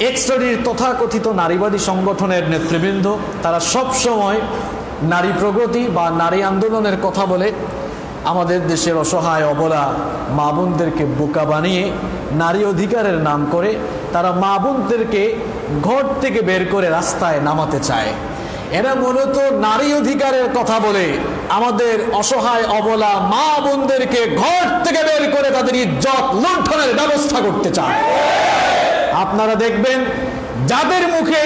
এক্সট্রাডির তথাকথিত নারীবাদী সংগঠনের নেতৃবৃন্দ তারা সব সময় নারী প্রগতি বা নারী আন্দোলনের কথা বলে আমাদের দেশের অসহায় অবলা মা বোনদেরকে বোকা বানিয়ে নারী অধিকারের নাম করে তারা মা বোনদেরকে ঘর থেকে বের করে রাস্তায় নামাতে চায়। এরা মূলত নারী অধিকারের কথা বলে আমাদের অসহায় অবলা মা বোনদেরকে ঘর থেকে বের করে তাদের ইজ্জত লুণ্ঠনের ব্যবস্থা করতে চায়। আপনারা দেখবেন যাদের মুখে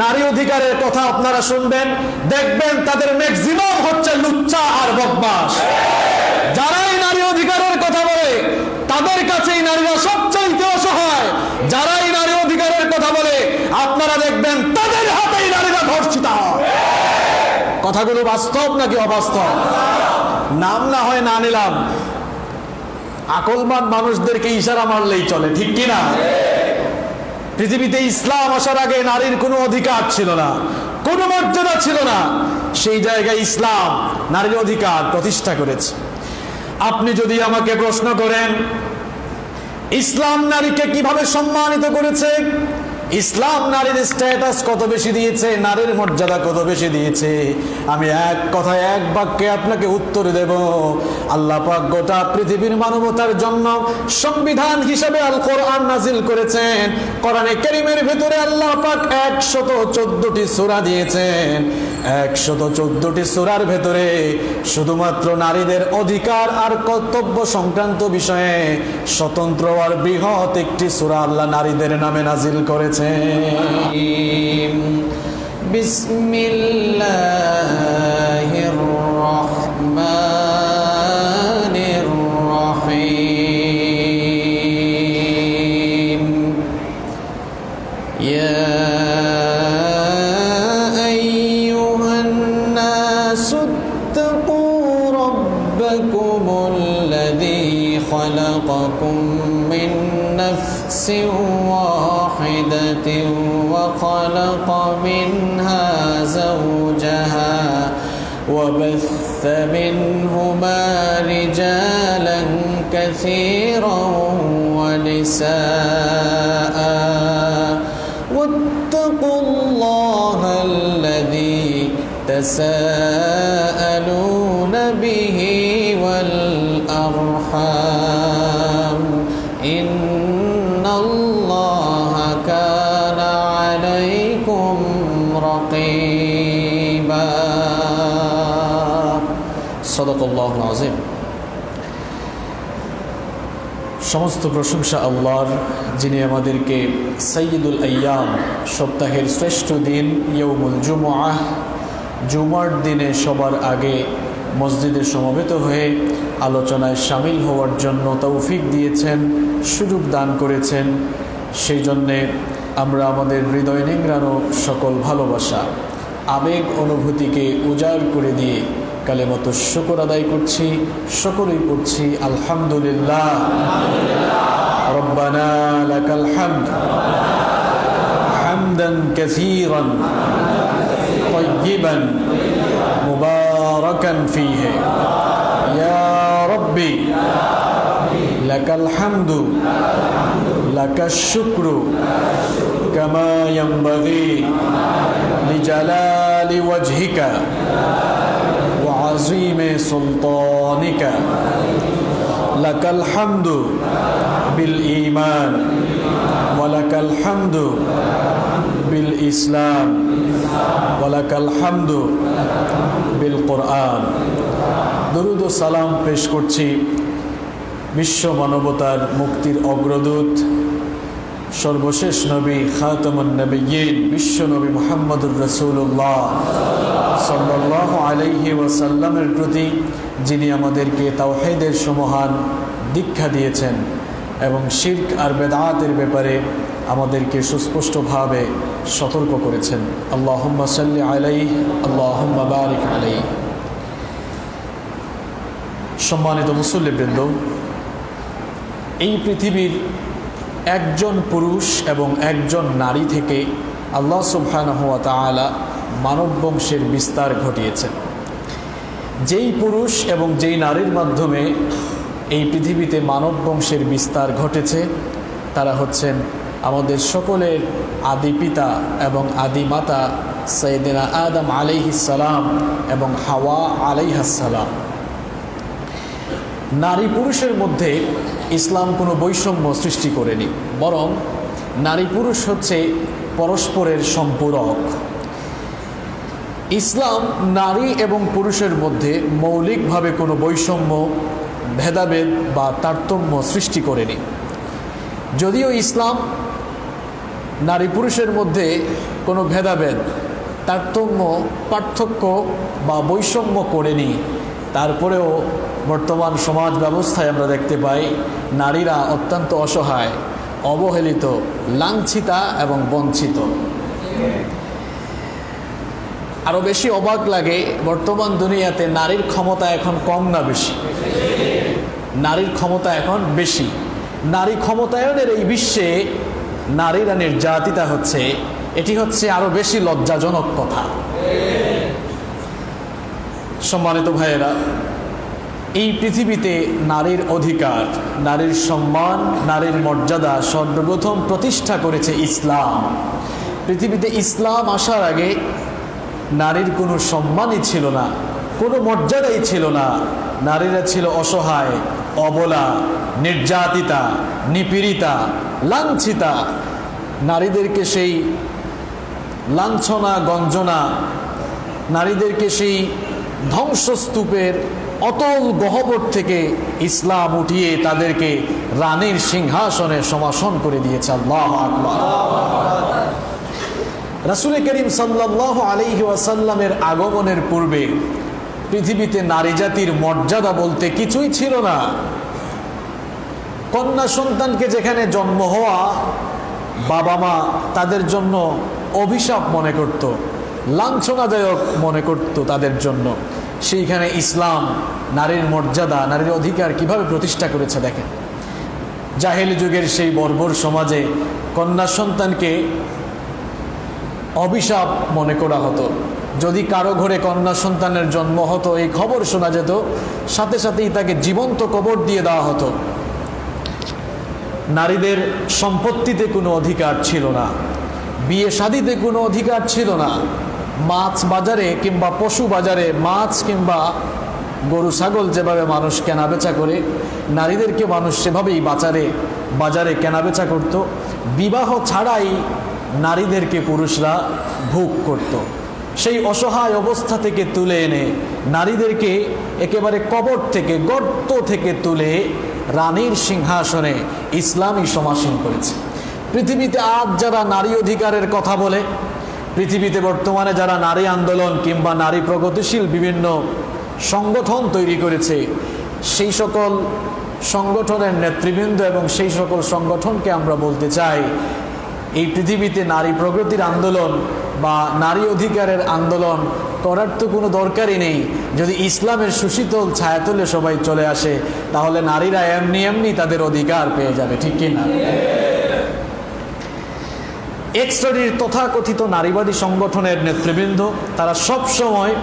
নারী অধিকারের কথা আপনারা শুনবেন, দেখবেন তাদের ম্যাক্সিমাম হচ্ছে লুচ্চা আর বদমাশ। যারাই নারী অধিকারের কথা বলে তাদের কাছেই নারীরা সবচাইতে অসহায়। যারাই নারী অধিকারের কথা বলে আপনারা দেখবেন তাদের হাতেই নারীরা ধর্ষিত হয়। কথাগুলো বাস্তব নাকি অবাস্তব? নাম না হয় না নিলাম, আকলমান মানুষদেরকে ইশারা মারলেই চলে, ঠিক কিনা? পৃথিবীতে ইসলাম আসার আগে নারীর কোনো অধিকার ছিল না, কোনো মর্যাদা ছিল না। সেই জায়গায় ইসলাম নারীর অধিকার প্রতিষ্ঠা করেছে। আপনি যদি আমাকে প্রশ্ন করেন ইসলাম নারীকে কিভাবে সম্মানিত করেছে, ইসলাম নারীর স্ট্যাটাস কত বেশি দিয়েছে, নারীর মর্যাদা কত বেশি দিয়েছে, আমি এক কথায় এক বাক্যে আপনাকে উত্তর দেব। আল্লাহ পাক গোটা পৃথিবীর মানবতার জন্য সংবিধান হিসেবে আল কোরআন নাজিল করেছেন। কোরআনে কারীমের ভিতরে আল্লাহ পাক 114টি সূরা দিয়েছেন। 114টি সূরার ভেতরে শুধুমাত্র নারীদের অধিকার আর কর্তব্য সংক্রান্ত বিষয়ে স্বতন্ত্র আর বৃহৎ একটি সূরা আল্লাহ নারীদের নামে নাজিল করেছেন। বিসমিল্লাহির রহমানির রহিম। ইয়া আইয়ুহান নাসুত্তাকু রাব্বাকুমুল্লাযী খালাকাকুম মিন নাফসিন ওয়াহিদাতিন ওয়া খালাকা মিনহা যাওজাহা ওয়া বাথা মিনহুমা রিজালান কাসীরান ওয়া নিসাআ ওয়াত্তাকুল্লাহাল্লাযী তাসাআলুনা বিহি ওয়াল আরহাম ইন্নাল্লাহা কানা আলাইকুম রাকীবা। সাদাকাল্লাহুল আযীম। সমস্ত প্রশংসা আল্লাহর, যিনি আমাদেরকে সাইয়্যিদুল আইয়াম, সপ্তাহের শ্রেষ্ঠ দিন ইয়াউমুল জুমআহ, জুমার দিনে সবার আগে মসজিদে সমবেত হয়ে আলোচনায় শামিল হওয়ার জন্য তৌফিক দিয়েছেন, সুযোগ দান করেছেন। সেই জন্যে আমরা আমাদের হৃদয় নিংড়ানো সকল ভালোবাসা, আবেগ, অনুভূতিকে উজাড় করে দিয়ে কালেমত শুকর আদায় করছি, সকলেই করছি আলহামদুলিল্লাহ। রব্বানা লাকাল হামদ হামদান কাসীরান তাইয়িবান মুবারাকান ফীহি ইয়া রব্বি লাকাল হামদু লাকাশ শুকরু কামা ইয়ানবাগি লিজালালি ওয়াজহিকা ওয়া আযীমি সুলতানিকা। লাকাল হামদু বিল ঈমান ওয়া লাকাল হামদু বিল ইসলাম ওয়া লাকাল হামদু বিল কোরআন। দরুদ ও সালাম পেশ করছি বিশ্ব মানবতার মুক্তির অগ্রদূত, সর্বশেষ নবী খাতামুন নবিয়্যিন, বিশ্ব নবী মুহাম্মদুর রাসূলুল্লাহ সাল্লাল্লাহু আলাইহি ওয়াসাল্লামের প্রতি, যিনি আমাদেরকে তাওহীদের সমহান দীক্ষা দিয়েছেন এবং শিরক আর বেদাতের ব্যাপারে আমাদেরকে সুস্পষ্টভাবে সতর্ক করেছেন। আল্লাহুম্মা সাল্লি আলাইহি আল্লাহুম্মা বারিক আলাইহি। সম্মানিত মুসল্লিবৃন্দ, এই পৃথিবীর একজন পুরুষ এবং একজন নারী থেকে আল্লাহ সুবহানাহু ওয়া তাআলা মানব বংশের বিস্তার ঘটিয়েছেন। যেই পুরুষ এবং যেই নারীর মাধ্যমে এই পৃথিবীতে মানব বংশের বিস্তার ঘটেছে তারা হচ্ছেন আমাদের সকলের আদি পিতা এবং আদি মাতা সাইয়েদনা আদম আলাইহিস সালাম এবং হাওয়া আলাইহাস সালাম। নারী পুরুষের মধ্যে ইসলাম কোনো বৈষম্য সৃষ্টি করেনি, বরং নারী পুরুষ হচ্ছে পরস্পরের সম্পূরক। ইসলাম নারী এবং পুরুষের মধ্যে মৌলিকভাবে কোনো বৈষম্য, ভেদাভেদ বা তারতম্য সৃষ্টি করেনি। যদিও ইসলাম নারী পুরুষের মধ্যে কোনো ভেদাভেদ, তারতম্য, পার্থক্য বা বৈষম্য করেনি, তারপরেও বর্তমান সমাজ ব্যবস্থায় আমরা দেখতে পাই নারীরা অত্যন্ত অসহায়, অবহেলিত, লাঞ্ছিতা এবং বঞ্চিত। আরও বেশি অবাক লাগে, বর্তমান দুনিয়াতে নারীর ক্ষমতা এখন কম না বেশি? নারীর ক্ষমতা এখন বেশি। নারী ক্ষমতায়নের এই বিশ্বে নারীরা নির্যাতিতা হচ্ছে, এটি হচ্ছে আরো বেশি লজ্জাজনক কথা। সম্মানিত ভাইয়েরা, এই পৃথিবীতে নারীর অধিকার, নারীর সম্মান, নারীর মর্যাদা সর্বপ্রথম প্রতিষ্ঠা করেছে ইসলাম। পৃথিবীতে ইসলাম আসার আগে নারীর কোনো সম্মানই ছিল না, কোনো মর্যাদাই ছিল না। নারীরা ছিল অসহায়, অবলা, নির্যাতিতা, নিপীড়িতা, লাঞ্ছিতা। নারীদেরকে সেই লাঞ্ছনা, গঞ্জনা, নারীদেরকে সেই ধ্বংসস্তূপের অতল গহ্বর থেকে ইসলাম উঠিয়ে তাদেরকে রানীর সিংহাসনে সমাসন করে দিয়েছে। আল্লাহু আকবার। রাসূল করিম সাল্লাল্লাহু আলাইহি ওয়াসাল্লামের আগমনের পূর্বে পৃথিবীতে নারী জাতির মর্যাদা বলতে কিছুই ছিল না। কন্যা সন্তানকে যেখানে জন্ম হওয়া বাবা মা তাদের জন্য অভিশাপ মনে করত, লাঞ্ছনাদায়ক মনে করত তাদের জন্য, সেইখানে ইসলাম নারীর মর্যাদা, নারীর অধিকার কিভাবে প্রতিষ্ঠা করেছে দেখেন। জাহেলি যুগের সেই বর্বর সমাজে কন্যা সন্তানকে অভিশাপ মনে করা হতো। যদি কারো ঘরে কন্যা সন্তানের জন্ম হতো, এই খবর শোনা যেত, সাথে সাথেই তাকে জীবন্ত কবর দিয়ে দেওয়া হতো। নারীদের সম্পত্তিতে কোনো অধিকার ছিল না, বিয়ে শাদিতে কোনো অধিকার ছিল না। মাছ বাজারে কিংবা পশু বাজারে মাছ কিংবা গরু ছাগল যেভাবে মানুষ কেনাবেচা করে, নারীদেরকে মানুষ সেভাবেই বাজারে কেনাবেচা করত। বিবাহ ছাড়াই নারীদেরকে পুরুষরা ভোগ করত। সেই অসহায় অবস্থা থেকে তুলে এনে নারীদেরকে একেবারে কবর থেকে, গর্ত থেকে তুলে রানীর সিংহাসনে ইসলামই সমাসীন করেছে। পৃথিবীতে আজ যারা নারী অধিকারের কথা বলে, পৃথিবীতে বর্তমানে যারা নারী আন্দোলন কিংবা নারী প্রগতিশীল বিভিন্ন সংগঠন তৈরি করেছে, সেই সকল সংগঠনের নেতৃবৃন্দ এবং সেই সকল সংগঠনকে আমরা বলতে চাই, এই পৃথিবীতে নারী প্রগতির আন্দোলন বা নারী অধিকারের আন্দোলন করার তো কোনো দরকারই নেই। যদি ইসলামের সুশীতল ছায়াতলে সবাই চলে আসে, তাহলে নারীরা এমনি এমনি তাদের অধিকার পেয়ে যাবে, ঠিক কিনা? এক্সট্রাডির তথাকথিত নারীবাদী সংগঠনের নেতৃবৃন্দ তারা সব সময়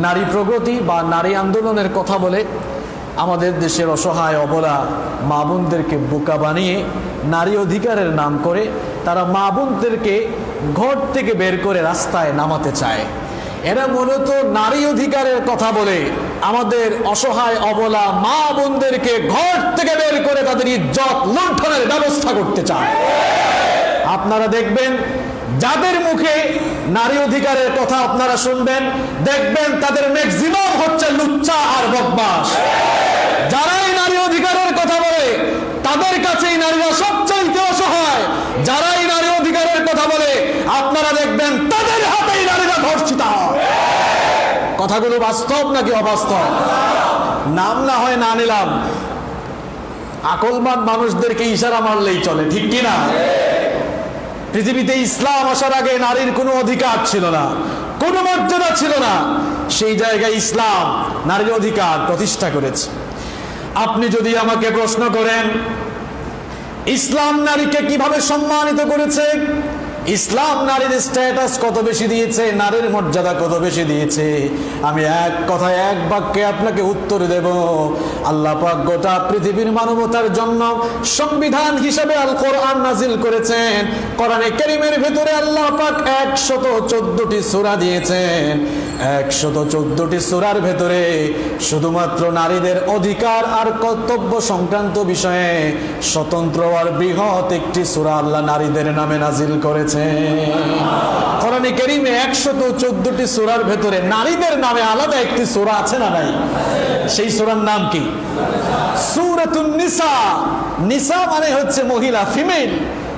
নারী প্রগতি বা নারী আন্দোলনের কথা বলে আমাদের দেশের অসহায় অবলা মা বোনদেরকে বোকা বানিয়ে নারী অধিকারের নাম করে তারা মা বোনদেরকে ঘর থেকে বের করে রাস্তায় নামাতে চায়। এরা মূলত নারী অধিকারের কথা বলে আমাদের অসহায় অবলা মা বোনদেরকে ঘর থেকে বের করে তাদের ইজ্জত লুণ্ঠনের ব্যবস্থা করতে চায়। আপনারা দেখবেন যাদের মুখে নারী অধিকারের কথা আপনারা শুনবেন, দেখবেন তাদের ম্যাক্সিমাম হচ্ছে লুচ্চা আর বদমাশ। যারাই নারী অধিকারের কথা বলে তাদের কাছেই নারীরা সবচেয়ে অসহায়। যারাই নারী অধিকারের কথা বলে আপনারা দেখবেন তাদের হাতেই নারীরা ধর্ষিত হয়। কথাগুলো বাস্তব নাকি অবাস্তব? নাম না হয় না নিলাম, আকলমান মানুষদেরকে ইশারা মারলেই চলে, ঠিক কিনা? পৃথিবীতে ইসলাম আসার আগে নারীর কোনো অধিকার ছিল না, কোনো মর্যাদা ছিল না। সেই জায়গায় ইসলাম নারীর অধিকার প্রতিষ্ঠা করেছে। আপনি যদি আমাকে প্রশ্ন করেন ইসলাম নারীকে কিভাবে সম্মানিত করেছে, ইসলাম নারীর স্ট্যাটাস কত বেশি দিয়েছে, নারীর মর্যাদা কত বেশি দিয়েছে, আমি এক কথায় এক বাক্যে আপনাকে উত্তর দেব। আল্লাহ পাক গোটা পৃথিবীর মানবতার জন্য সংবিধান হিসেবে আল কোরআন নাজিল করেছেন। কোরআনে কারীমের ভিতরে আল্লাহ পাক 114টি সূরা দিয়েছেন। 114টি সূরার ভেতরে শুধুমাত্র নারীদের অধিকার আর কর্তব্য সংক্রান্ত বিষয়ে স্বতন্ত্র আর বৃহৎ একটি সূরা আল্লাহ নারীদের নামে নাজিল করেছে। কোরআনে কারীমে 114টি সূরার ভেতরে নারীদের নামে আলাদা একটি সূরা আছে না নাই? সেই সূরার নাম কি? সূরাতুন নিসা। নিসা মানে হচ্ছে মহিলা, ফিমেল।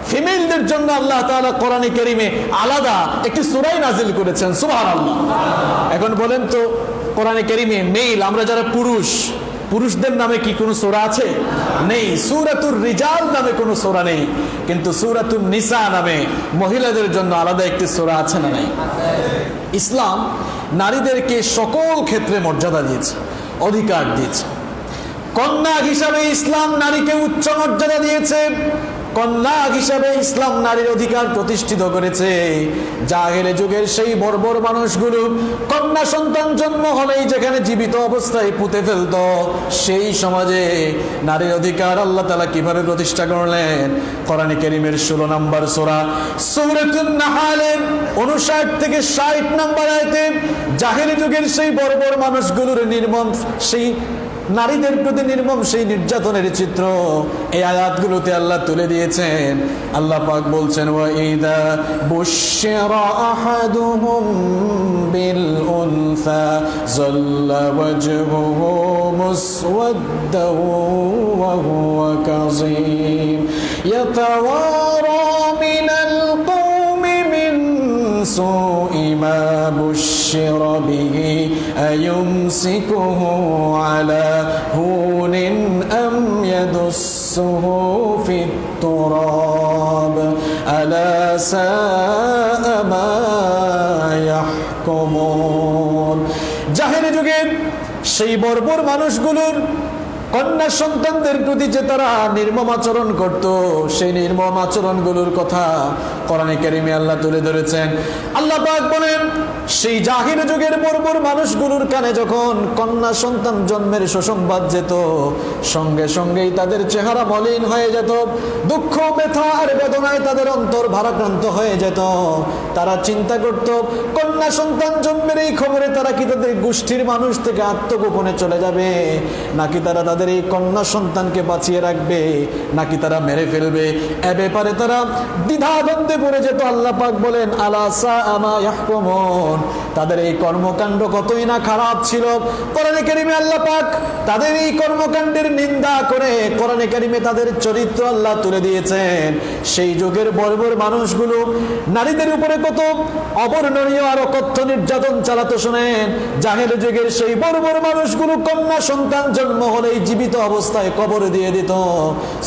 ফিমেলদের জন্য আল্লাহ তাআলা কোরআনে কারীমে আলাদা একটি সূরাই নাজিল করেছেন। সুবহানাল্লাহ। এখন বলেন তো, কোরআনে কারীমে মেল, আমরা যারা পুরুষ, পুরুষদের নামে কি কোনো সূরা আছে? নেই। সূরাতুর রিজাল নামে কোনো সূরা নেই, কিন্তু সূরাতুন নিসা নামে মহিলাদের জন্য আলাদা একটি সূরা আছে না নাই? ইসলাম নারীদেরকে সকল ক্ষেত্রে মর্যাদা দিয়েছে, অধিকার দিয়েছে। কন্যা হিসাবে ইসলাম নারীকে উচ্চ মর্যাদা দিয়েছে। কন্যা হিসাবে ইসলাম নারীর অধিকার প্রতিষ্ঠিত করেছে। জাহেলি যুগের সেই বর্বর মানুষগুলো কন্যা সন্তান জন্ম হলেই যেখানে জীবিত অবস্থায় পুঁতে ফেলত, সেই সমাজে নারীর অধিকার আল্লাহ তাআলা কিভাবে প্রতিষ্ঠা করলেন? কোরআনে কারীমের 16 নম্বর সূরা সূরাতুন নাহলের 59 থেকে 60 নম্বর আয়াতে জাহেলি যুগের সেই বর্বর মানুষগুলোর নির্মম সেই নারীদের প্রতি নির্মম সেই নির্যাতনের চিত্র এই আয়াতগুলোতে আল্লাহ তুলে দিয়েছেন। আল্লাহ পাক বলছেন, ওয়া ইদা বুশশিরা আহাদুহুম বিল উনসা যাল্লা ওয়াজহুহু মুসওয়াদ্দান ওয়া হুয়া কাযীম ইয়াতাওয়ারা মিনাল কওমি মিন সুই মা বুশশিরা বিহি আয়ুমসিকুহু আলা هون أم يدسه في التراب ألا ساء ما يحكمون। জাহেলি যুগের সেই বর্বর মানুষগুলোর কন্যা সন্তানদের প্রতি যে তারা নির্মম আচরণ করত, সেই নির্মম আচরণগুলোর কথা কোরআনে কারীমে আল্লাহ তুলে ধরেছেন। আল্লাহ পাক বলেন, সেই জাহিলি যুগের বর্বর মানুষগুলোর কানে যখন কন্যা সন্তান জন্মের সুসংবাদ যেত, সঙ্গে সঙ্গেই তাদের চেহারা মলিন হয়ে যেত, দুঃখ ব্যথা আর বেদনায় তাদের অন্তর ভারাক্রান্ত হয়ে যেত। তারা চিন্তা করত, কন্যা সন্তান জন্মের এই খবরে তারা কি তাদের গোষ্ঠীর মানুষ থেকে আত্মগোপনে চলে যাবে, নাকি তারা তাদের এই কন্যা সন্তানকে বাঁচিয়ে রাখবে, নাকি তারা মেরে ফেলবে। এ ব্যাপারে তারা দ্বিধাদ্বন্দ্বে পড়ে যেত। আল্লাহ পাক বলেন, আলা সাআ মা ইয়াহকুমুন, তাদের এই কর্মকাণ্ড কতই না খারাপ ছিল। কোরআনে কারীমে আল্লাহ পাক তাদের এই কর্মকাণ্ডের নিন্দা করে কোরআনে কারীমে তাদের চরিত্র আল্লাহ তুলে দিয়েছেন। সেই যুগের বর্বর মানুষগুলো নারীদের উপরে কত অবর্ণনীয় আর অকথ্য নির্যাতন চালাতো শুনেন। জাহেলি যুগের সেই বর্বর মানুষগুলো কন্যা সন্তান জন্ম হলেই জীবিত অবস্থায় কবর দিয়ে দিত।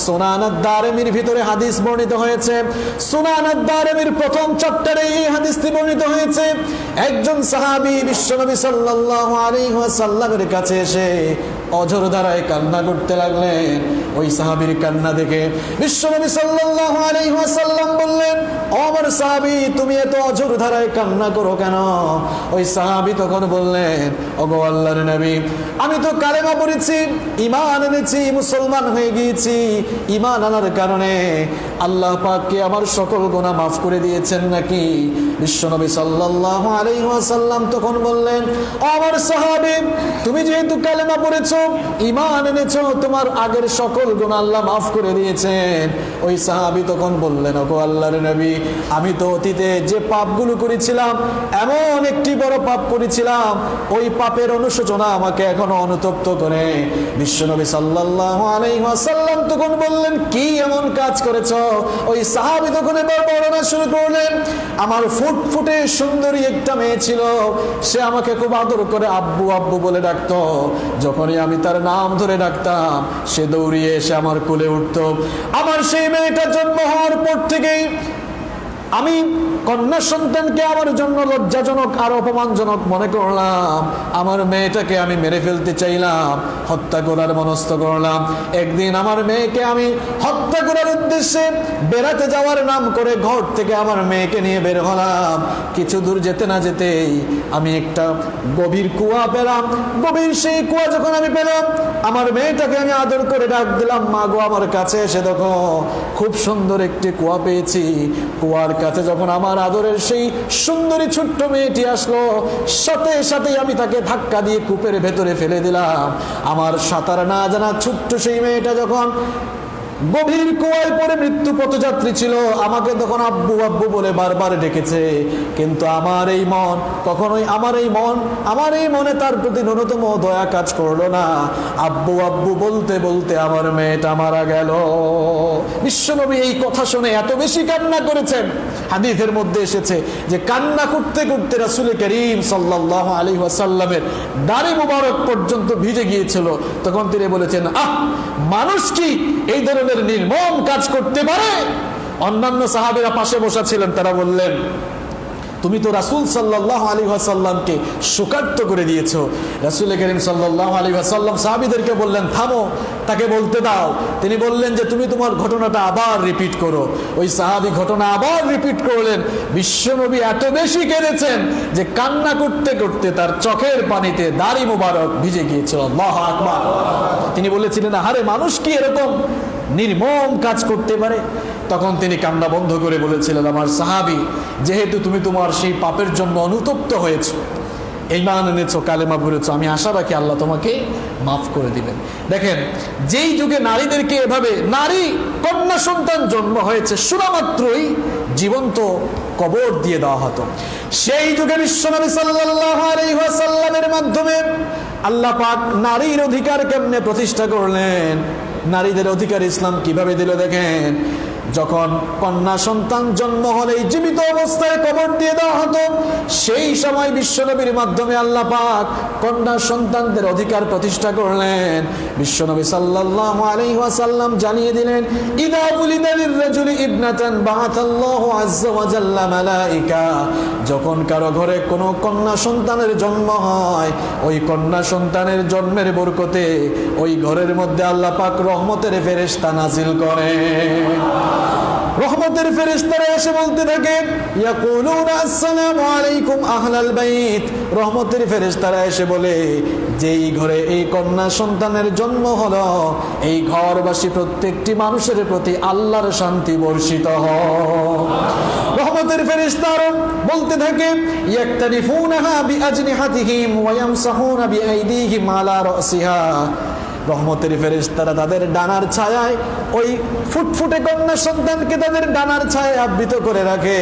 সুনান আদ-দারিমির ভিতরে হাদিস বর্ণিত হয়েছে। সুনান আদ-দারিমির প্রথম চ্যাপ্টারে এই হাদিসটি বর্ণিত হয়েছে। একজন সাহাবী বিশ্বনবী সাল্লাল্লাহু আলাইহি ওয়াসাল্লামের কাছে এসে অঝর ধারায় কান্না করতে লাগলেন। ওই সাহাবীর কান্না দেখে বিশ্বনবী সাল্লাল্লাহু আলাইহি ওয়াসাল্লাম বললেন, ও আমার সাহাবী, তুমি এত অঝর ধারায় কান্না করো কেন? ওই সাহাবী তখন বললেন, ওগো আল্লাহর নবী, আমি তো কালেমা পড়েছি, ঈমান এনেছি, মুসলমান হয়ে গিয়েছি। ঈমান আনার কারণে আল্লাহ পাক কি আমার সকল গুনাহ মাফ করে দিয়েছেন নাকি? বিশ্বনবী সাল্লাল্লাহু আলাইহি ওয়াসাল্লাম তখন বললেন, ও আমার সাহাবী, তুমি যেহেতু কালেমা পড়েছো, ঈমান এনেছো, তোমার আগের সকল গুনাহ আল্লাহ মাফ করে দিয়েছেন। ওই সাহাবী তখন বললেন, ওগো আল্লাহর নবী, আমি তো অতীতে যে পাপগুলো করেছিলাম, এমন একটি বড় পাপ করেছিলাম, ওই পাপের অনুশোচনা আমাকে এখনো অনুতপ্ত করে। বিশ্বনবী সাল্লাল্লাহু আলাইহি ওয়াসাল্লাম তখন বললেন, কি এমন কাজ করেছো? ওই সাহাবী তখন এবার বর্ণনা শুরু করলেন, আমার ফুটফুটে সুন্দরী একটা মেয়ে ছিল, সে আমাকে খুব আদর করে আব্বু আব্বু বলে ডাকতো। যখনই আমি তার নাম ধরে ডাকতাম, সে দৌড়িয়ে এসে আমার কোলে উঠতো। আমার সেই মেয়েটা জন্ম হওয়ার পর থেকেই আমি কন্যা সন্তানকে আমার জন্য লজ্জাজনক আর অপমানজনক মনে করলাম, আমার মেয়েটাকে আমি মেরে ফেলতে চাইলাম, হত্যা করার মনস্থ করলাম। একদিন আমার মেয়েকে আমি হত্যা করার উদ্দেশ্যে বেড়াতে যাওয়ার নাম করে ঘর থেকে আমার মেয়েকে নিয়ে বের হলাম। কিছু দূর যেতে না যেতেই আমি একটা গভীর কুয়া পেলাম। গভীর সেই কুয়া যখন আমি পেলাম, আমার মেয়েটাকে আমি আদর করে ডাক দিলাম, মা গো আমার কাছে এসে দেখো খুব সুন্দর একটি কুয়া পেয়েছি। কুয়ার কাছে যখন আমার আদরের সেই সুন্দরী ছোট্ট মেয়েটি আসলো, সাথে সাথেই আমি তাকে ধাক্কা দিয়ে কূপের ভেতরে ফেলে দিলাম। আমার সাঁতার না জানা ছোট্ট সেই মেয়েটা যখন গভীর কুয়ায় পড়ে মৃত্যু পথযাত্রী ছিল, আমাকে তখন আব্বু আব্বু বলে বারবার ডেকেছে, কিন্তু আমার এই মন কখনোই আমার এই মনে তার প্রতি ন্যূনতম দয়া কাজ করলো না। আব্বু আব্বু বলতে বলতে আমার মেয়েটা মারা গেল। বিশ্বনবী এই কথা শুনে এত বেশি কান্না করেছেন, হাদিসের মধ্যে এসেছে যে কান্না করতে করতে রাসূল করিম সাল্লাল্লাহু আলাইহি ওয়াসাল্লামের দাড়ি মুবারক পর্যন্ত ভিজে গিয়েছিল। তখন তিনি বলেছেন, মানুষ কি এই ধরনের নির্মম কাজ করতে পারে? অন্যান্য সাহাবীরা পাশে বসা ছিলেন, তারা বললেন, তুমি তো রাসূল সাল্লাল্লাহু আলাইহি ওয়াসাল্লামকে শোকার্ত করে দিয়েছো। রাসূল করিম সাল্লাল্লাহু আলাইহি ওয়াসাল্লাম সাহাবীদেরকে বললেন, থামো, তাকে বলতে দাও। তিনি বললেন যে তুমি তোমার ঘটনাটা আবার রিপিট করো। ওই সাহাবী ঘটনা আবার রিপিট করলেন। বিশ্বনবী এত বেশি কেঁদেছেন যে কান্না করতে করতে তার চোখের পানিতে দাড়ি মোবারক ভিজে গিয়েছিল। আল্লাহু আকবার। তিনি বলেছিলেন, আরে মানুষ কি এরকম নির্মম কাজ করতে পারে? তখন তিনি কান্না বন্ধ করে বলেছিলেন, আমার সাহাবী, যেহেতু তুমি তোমার সেই পাপের জন্য অনুতপ্ত হয়েছো, ঈমান এনেছো, কালেমা পড়েছো, আমি আশা রাখি আল্লাহ তোমাকে মাফ করে দিবেন। দেখেন, যেই যুগে নারীদেরকে এভাবে নারী কন্যা সন্তান জন্ম হয়েছে শোনা মাত্রই জীবন্ত কবর দিয়ে দেওয়া হতো, সেই যুগে বিশ্বনবী সাল্লাল্লাহু আলাইহি ওয়াসাল্লামের মাধ্যমে আল্লাহ পাক নারীর অধিকার কেমনে প্রতিষ্ঠা করলেন, নারীদের অধিকার ইসলাম কিভাবে দিল দেখেন। যখন কন্যা সন্তান জন্ম হলে জীবিত অবস্থায় কবর দিয়ে দেওয়া হতো, সেই সময় বিশ্বনবীর মাধ্যমে আল্লাহ পাক কন্যা সন্তানদের অধিকার প্রতিষ্ঠা করলেন। বিশ্বনবী সাল্লাল্লাহু আলাইহি ওয়াসাল্লাম জানিয়ে দিলেন, ইদা উলিদা লিররাজুলি ইবনাতান বাআতাল্লাহু আযজা ওয়া জাল্লা মালাইকা, যখন কারো ঘরে কোনো কন্যা সন্তানের জন্ম হয়, ওই কন্যা সন্তানের জন্মের বরকতে ওই ঘরের মধ্যে আল্লাহ পাক রহমতের ফেরেশতা নাজিল করেন। রহমতের ফেরেশতারা এসে বলতে থাকে, ইয়াকুলুনা আসসালামু আলাইকুম আহলাল বাইত। রহমতের ফেরেশতারা এসে বলে, যেই ঘরে এই কন্যা সন্তানের জন্ম হলো, এই ঘরবাসী প্রত্যেকটি মানুষের প্রতি আল্লাহর শান্তি বর্ষিত হোক। রহমতের ফেরেশতারা বলতে থাকে, ইয়াকতারিফুনাহা বিআজনিহাতিহিম ওয়া ইয়ামসাহুনা বিআইদিহিম আলা রাসিহা। রহমতের ফেরেশতারা তাদের ডানার ছায়ায় ওই ফুটফুটে কন্যা সন্তানকে তাদের ডানার ছায়ায় আবৃত করে রাখে,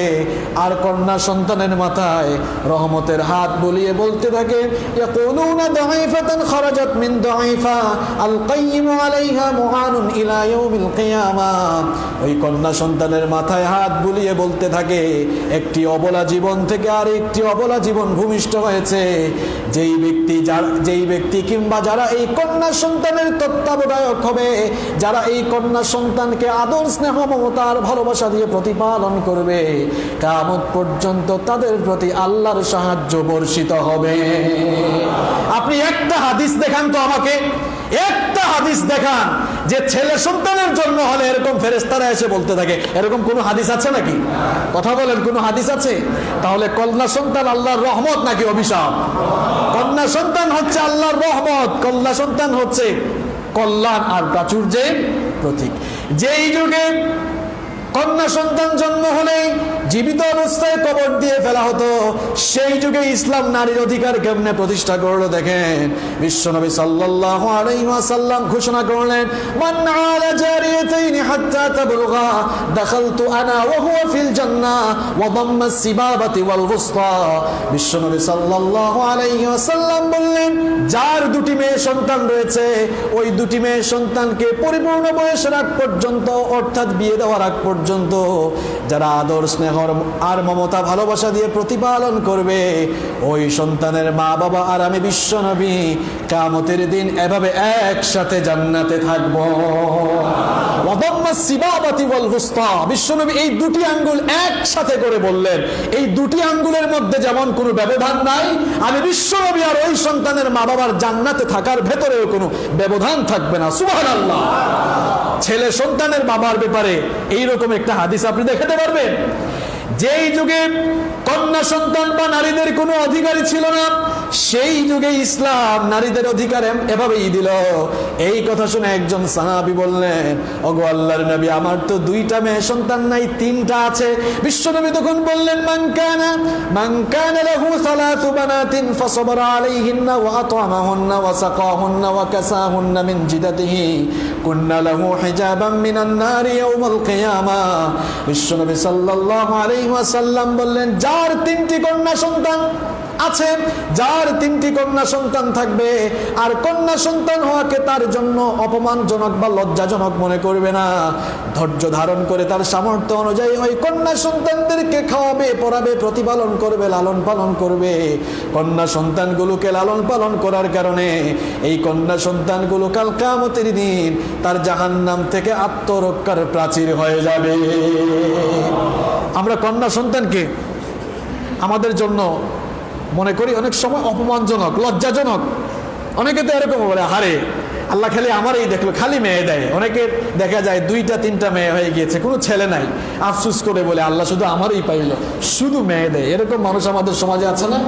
আর কন্যা সন্তানের মাথায় রহমতের হাত বুলিয়ে বলতে থাকে, ইয়াকুলুনা দাঈফাতান খারাজাত মিন দাঈফা আল কাইয়িম আলাইহা মুআনুন ইলা ইয়াউমিল কিয়ামাহ। ওই কন্যা সন্তানের মাথায় হাত বুলিয়ে বলতে থাকে, একটি অবলা জীবন থেকে আর একটি অবলা জীবন ভূমিষ্ঠ হয়েছে। যেই ব্যক্তি কিংবা যারা এই কন্যা সন্তানের তত্ত্বাবধায়ক হবে, যারা এই কন্যা সন্তানকে আদর স্নেহ মমতার ভালোবাসা দিয়ে প্রতিপালন করবে, কিয়ামত পর্যন্ত তাদের প্রতি আল্লাহর সাহায্য বর্ষিত হবে। আপনি একটা হাদিস দেখান তো আমাকে, একটা হাদিস দেখান যে ছেলে সন্তানের জন্ম হলে এরকম ফেরেশতারা এসে বলতে থাকে। এরকম কোন হাদিস আছে নাকি? কথা বলেন, কোন হাদিস আছে? তাহলে কন্যা সন্তান আল্লাহর রহমত নাকি অভিশাপ? কন্যা সন্তান হচ্ছে আল্লাহর রহমত, কন্যা সন্তান হচ্ছে কল্যাণ আর প্রাচুর্যের প্রতীক। যেই যুগে কন্যা সন্তান জন্ম হলে জীবিত অবস্থায় কবর দিয়ে ফেলা হতো, সেই যুগে ইসলাম নারীর অধিকার কেমনে প্রতিষ্ঠা করলো দেখেন। বিশ্বনবী সাল্লাল্লাহু আলাইহি ওয়াসাল্লাম ঘোষণা করলেন, মান আলা জারিয়াতাইনি হাত্তা তাবলুগা দাখালতু আনা ওয়া হুয়া ফিল জান্নাহ ওয়া দাম্মা সিবাবাতি ওয়াল ওয়ুসতা। বিশ্বনবী সাল্লাল্লাহু আলাইহি ওয়াসাল্লাম বললেন, যার দুটি মেয়ে সন্তান রয়েছে, ওই দুটি মেয়ে সন্তানকে পরিপূর্ণ বয়সের আগ পর্যন্ত, অর্থাৎ বিয়ে দেওয়ার আগ পর্যন্ত যারা আদর স্নেহ স্নেহ আর মমতা ভালোবাসা দিয়ে প্রতিপালন করবে, ওই সন্তানের মা বাবা আর আমি বিশ্বনবী কিয়ামতের দিন এভাবে একসাথে জান্নাতে থাকবো। বিশ্বনবী এই দুটি আঙ্গুল একসাথে করে বললেন, এই দুটি আঙ্গুলের মধ্যে যেমন কোনো ব্যবধান নাই, আমি বিশ্বনবী আর ওই সন্তানের মা বাবার জান্নাতে থাকার ভেতরেও কোনো ব্যবধান থাকবে না। সুবহানাল্লাহ। ছেলে সন্তানের বাবার ব্যাপারে এইরকম একটা হাদিস আপনি দেখাতে পারবেন? যেই যুগে কন্যা সন্তান বা নারীদের কোনো অধিকারই ছিল না, সেই যুগে ইসলাম নারীদের অধিকার এভাবেই দিল। এই কথা শুনে একজন সাহাবী বললেন, ওগো আল্লাহর নবী, আমার তো দুইটা মেয়ে সন্তান নাই, তিনটা আছে। বিশ্বনবী তখন বললেন, মান কানা লাহু সালাতু বানাতিন ফাসাবারা আলাইহিন্না ওয়া আত'আমাহুন্না ওয়া সাকাহুন্না ওয়া কাসাহুন্না মিন জিদাতিহি কুন্না লাহু হিজাবাম মিনান নারি ইয়াউমাল কিয়ামা। বিশ্বনবী সাল্লাল্লাহু আলাইহি ওয়াসাল্লাম বললেন, যার তিনটি কন্যা সন্তান আছে, যার তিনটি কন্যা সন্তান থাকবে, আর কন্যা সন্তান হওয়াকে তার জন্য অপমানজনক বা লজ্জাজনক মনে করবে না, ধৈর্য ধারণ করে তার সামর্থ্য অনুযায়ী ওই কন্যা সন্তানদেরকে খাওয়াবে, পড়াবে, প্রতিপালন করবে, লালন পালন করবে। কন্যা সন্তানগুলোকে লালন পালন করার কারণে এই কন্যা সন্তানগুলো কাল কিয়ামতের দিন তার জাহান্নাম থেকে আত্মরক্ষার প্রাচীর হয়ে যাবে। আমরা কন্যা সন্তানকে আমাদের জন্য মনে করি অনেক সময় অপমানজনক, লজ্জাজনক। অনেকে তো এরকম বলে, হারে আল্লাহ খালি আমারই দেখলো, খালি মেয়ে দেয়। অনেকে দেখা যায় দুইটা তিনটা মেয়ে হয়ে গিয়েছে, কোনো ছেলে নাই, আফসোস করে বলে আল্লাহ শুধু আমারই পাইলো, শুধু মেয়ে দেয়। এরকম মানুষ আমাদের সমাজে আছে না?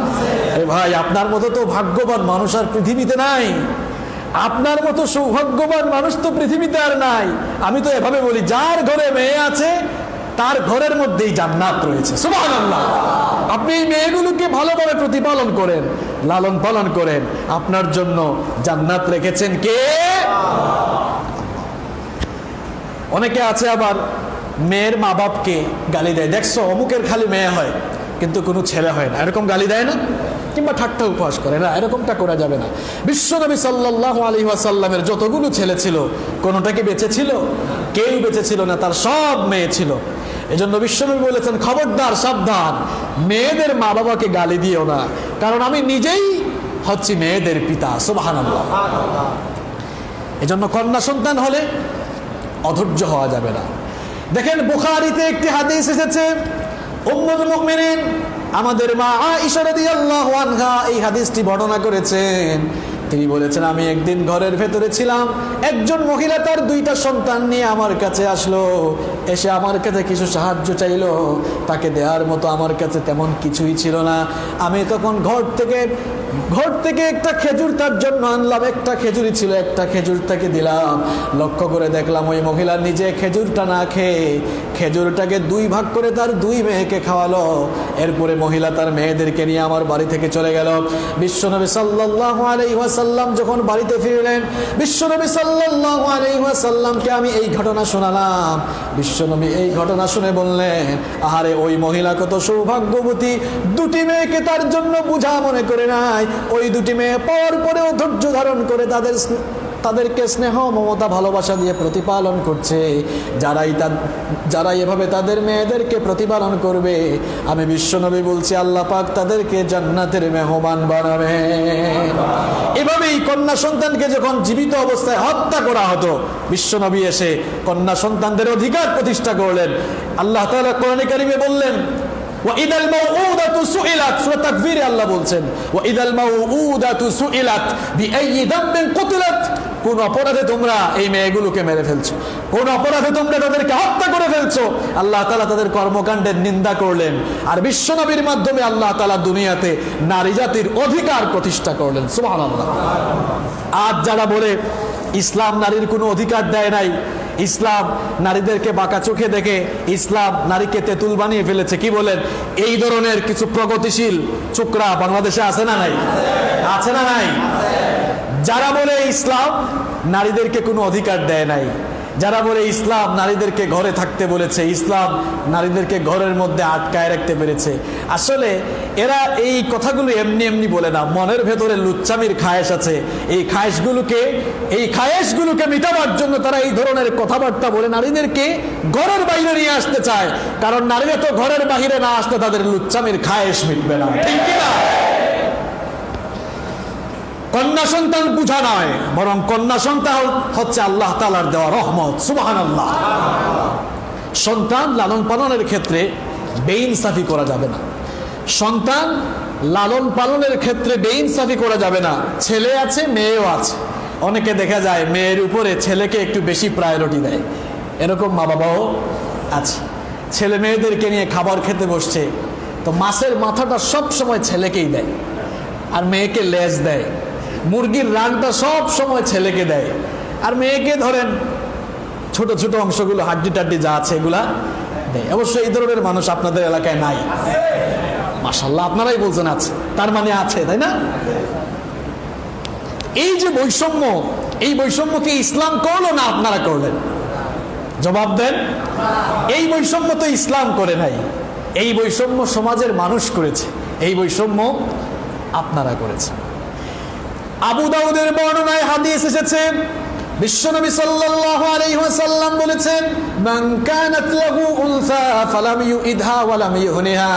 ভাই, আপনার মতো তো ভাগ্যবান মানুষ আর পৃথিবীতে নাই, আপনার মতো সৌভাগ্যবান মানুষ তো পৃথিবীতে আর নাই। আমি তো এভাবে বলি, যার ঘরে মেয়ে আছে তার ঘরের মধ্যেই জান্নাত রয়েছে। সুবহানাল্লাহ। আপনি এই মেয়েগুলোকে ভালোভাবে প্রতিপালন করেন, লালন পালন করেন, আপনার জন্য জান্নাত রেখেছেন কে? অনেকে আছে আবার মেয়ের মা বাপকে গালি দেয়, দেখছো অমুকের খালি মেয়ে হয় কিন্তু কোনো ছেলে হয় না, এরকম গালি দেয় না? কিংবা ঠাট্টা উপহাস করে না, এরকমটা করা যাবে না। বিশ্বনবী সাল্লাল্লাহু আলাইহি ওয়াসাল্লামের যতগুলো ছেলে ছিল, কোনোটা কি বেঁচে ছিল? কেউ বেঁচে ছিল না, তার সব মেয়ে ছিল। এজন্য বিশ্বনবী বলেছেন, খবরদার, সাবধান, মেয়েদের মা বাবাকে গালি দিও না, কারণ আমি নিজেই হচ্ছি মেয়েদের পিতা। সুবহানাল্লাহ। এজন্য কন্যা সন্তান হলে অধৈর্য হওয়া যাবে না। দেখেন, বুখারীতে একটি হাদিস এসেছে, উম্মুল মুমিনিন আমাদের মা আয়েশা রাদিয়াল্লাহু আনহা এই হাদিসটি বর্ণনা করেছেন। তিনি বলেছেন, আমি একদিন ঘরের ভেতরে ছিলাম, একজন মহিলা তার দুইটা সন্তান নিয়ে আমার কাছে আসলো, এসে আমার কাছে কিছু সাহায্য চাইলো। তাকে দেওয়ার মতো আমার কাছে তেমন কিছুই ছিল না। আমি তখন ঘর থেকে একটা খেজুর তার জন্য আনলাম, একটা খেজুরই ছিল, একটা খেজুর তাকে দিলাম। লক্ষ্য করে দেখলাম ওই মহিলা নিজে খেজুরটা না খেয়ে খেজুরটাকে দুই ভাগ করে তার দুই মেয়েকে খাওয়ালো। এরপরে মহিলা তার মেয়েদেরকে নিয়ে আমার বাড়ি থেকে চলে গেল। বিশ্বনবী সাল্লাল্লাহু আলাইহি ওয়াসাল্লাম যখন বাড়িতে ফিরলেন, বিশ্বনবী সাল্লাল্লাহু আলাইহি ওয়াসাল্লামকে আমি এই ঘটনা শোনালাম। বিশ্বনবী এই ঘটনা শুনে বললেন, আহারে ওই মহিলা কত সৌভাগ্যবতী, দুটি মেয়েকে তার জন্য বোঝা মনে করে নাই, ওই দুটি মেয়ে পাওয়ার পরেও ধৈর্য ধারণ করে তাদেরকে স্নেহ মমতা ভালোবাসা দিয়ে প্রতিপালন করছে। যারাই এভাবে তাদের মেয়েদেরকে প্রতিপালন করবে, আমি বিশ্বনবী বলছি, আল্লাহ পাক তাদেরকে জান্নাতের মেহমান বানাবেন। এভাবেই কন্যা সন্তানকে যখন জীবিত অবস্থায় হত্যা করা হতো, বিশ্বনবী এসে কন্যা সন্তানদের অধিকার প্রতিষ্ঠা করলেন। আল্লাহ তাআলা কোরআনে কারিমে বললেন, ওয়াইদাল মাউউদাতু সুইলাত, সূরা তাকবীরে আল্লাহ বলছেন, ওয়াইদাল মাউউদাতু সুইলাত বিআইয়ি যামবিন কুতিলাত, কোন অপরাধে তোমরা এই মেয়েগুলোকে মেরে ফেলছো, কোন অপরাধে তোমরা তাদেরকে হত্যা করে ফেলছো। আল্লাহ তাআলা তাদের কর্মকাণ্ডের নিন্দা করলেন, আর বিশ্বনবীর মাধ্যমে আল্লাহ তাআলা দুনিয়াতে নারী জাতির অধিকার প্রতিষ্ঠা করলেন। সুবহানাল্লাহ। আজ যারা বলে ইসলাম নারীর কোনো অধিকার দেয় নাই, ইসলাম নারীদেরকে বাঁকা চোখে দেখে, ইসলাম নারীকে তেঁতুল বানিয়ে ফেলেছে, কি বলেন? এই ধরনের কিছু প্রগতিশীল চোকরা বাংলাদেশে আছে না নাই? আছে না নাই? যারা বলে ইসলাম নারীদেরকে কোনো অধিকার দেয় নাই, যারা বলে ইসলাম নারীদেরকে ঘরে থাকতে বলেছে, ইসলাম নারীদেরকে ঘরের মধ্যে আটকায় রাখতে পেরেছে, আসলে এরা এই কথাগুলো এমনি এমনি বলে না, মনের ভেতরে লুচ্চামির খায়েশ আছে। এই খায়েশগুলোকে মিটাবার জন্য তারা এই ধরনের কথাবার্তা বলে নারীদেরকে ঘরের বাইরে নিয়ে আসতে চায়, কারণ নারীরা তো ঘরের বাইরে না আসলে তাদের লুচ্চামির খায়েশ মিটবে না, ঠিক কিনা? কন্যা সন্তান বুঝা নয়, বরং কন্যা সন্তান হচ্ছে আল্লাহ তাআলার দেওয়া রহমত। সুবহানাল্লাহ। সন্তান লালন পালনের ক্ষেত্রে বেইনসাফি করা যাবে না। সন্তান লালন পালনের ক্ষেত্রে বেইনসাফি করা যাবে না। ছেলে আছে, মেয়েও আছে। অনেকে দেখা যায় মেয়ের উপরে ছেলেকে একটু বেশি প্রায়োরিটি দেয়, এরকম মা বাবাও আছে। ছেলে মেয়েদেরকে নিয়ে খাবার খেতে বসছে, তো মাছের মাথাটা সব সময় ছেলেকেই দেয়, আর মেয়েকে লেজ দেয়। মুরগির রানটা সব সময় ছেলেকে দেয়, আর মেয়েকে ধরেন ছোট ছোট অংশগুলো, হাড্ডি টাড্ডি যা আছে এগুলা দেয়। অবশ্য এই ধরনের মানুষ আপনাদের এলাকায় নাই, মাশাআল্লাহ, আপনারাই বলছেন আছে, তার মানে আছে, তাই না? এই যে বৈষম্য, এই বৈষম্যকে ইসলাম করলো না আপনারা করলেন? জবাব দেন। এই বৈষম্য তো ইসলাম করে নাই, এই বৈষম্য সমাজের মানুষ করেছে, এই বৈষম্য আপনারা করেছেন। আবু দাউদের বর্ণনায় হাদিস এসেছে, বিশ্বনবী সাল্লাল্লাহু আলাইহি ওয়াসাল্লাম বলেছেন, মান কানাত লাহু উনসা ফালাম ইউইদহা ওয়ালাম ইউহনিহা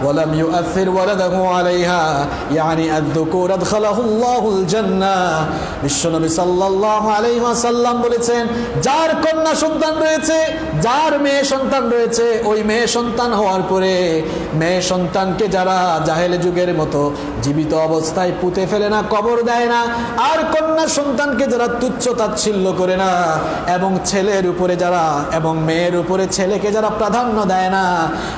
ওয়ালাম ইউআসির ওয়ালাদাহু আলাইহা ইয়ানি আয-যুকুর আদখালাহুল্লাহুল জান্নাহ। বিশ্বনবী সাল্লাল্লাহু আলাইহি ওয়াসাল্লাম বলেছেন, যার কন্যা সন্তান রয়েছে, যার মেয়ে সন্তান রয়েছে, ওই মেয়ে সন্তান হওয়ার পরে মেয়ে সন্তানকে যারা জাহেলি যুগের মতো জীবিত অবস্থায় পুঁতে ফেলে না, কবর দেয় না, আর কন্যা সন্তানকে যারা তুচ্ছ তাচ্ছিল্য করে না, এবং ছেলের উপরে যারা, এবং মেয়ের উপরে ছেলেকে যারা প্রাধান্য দেয় না,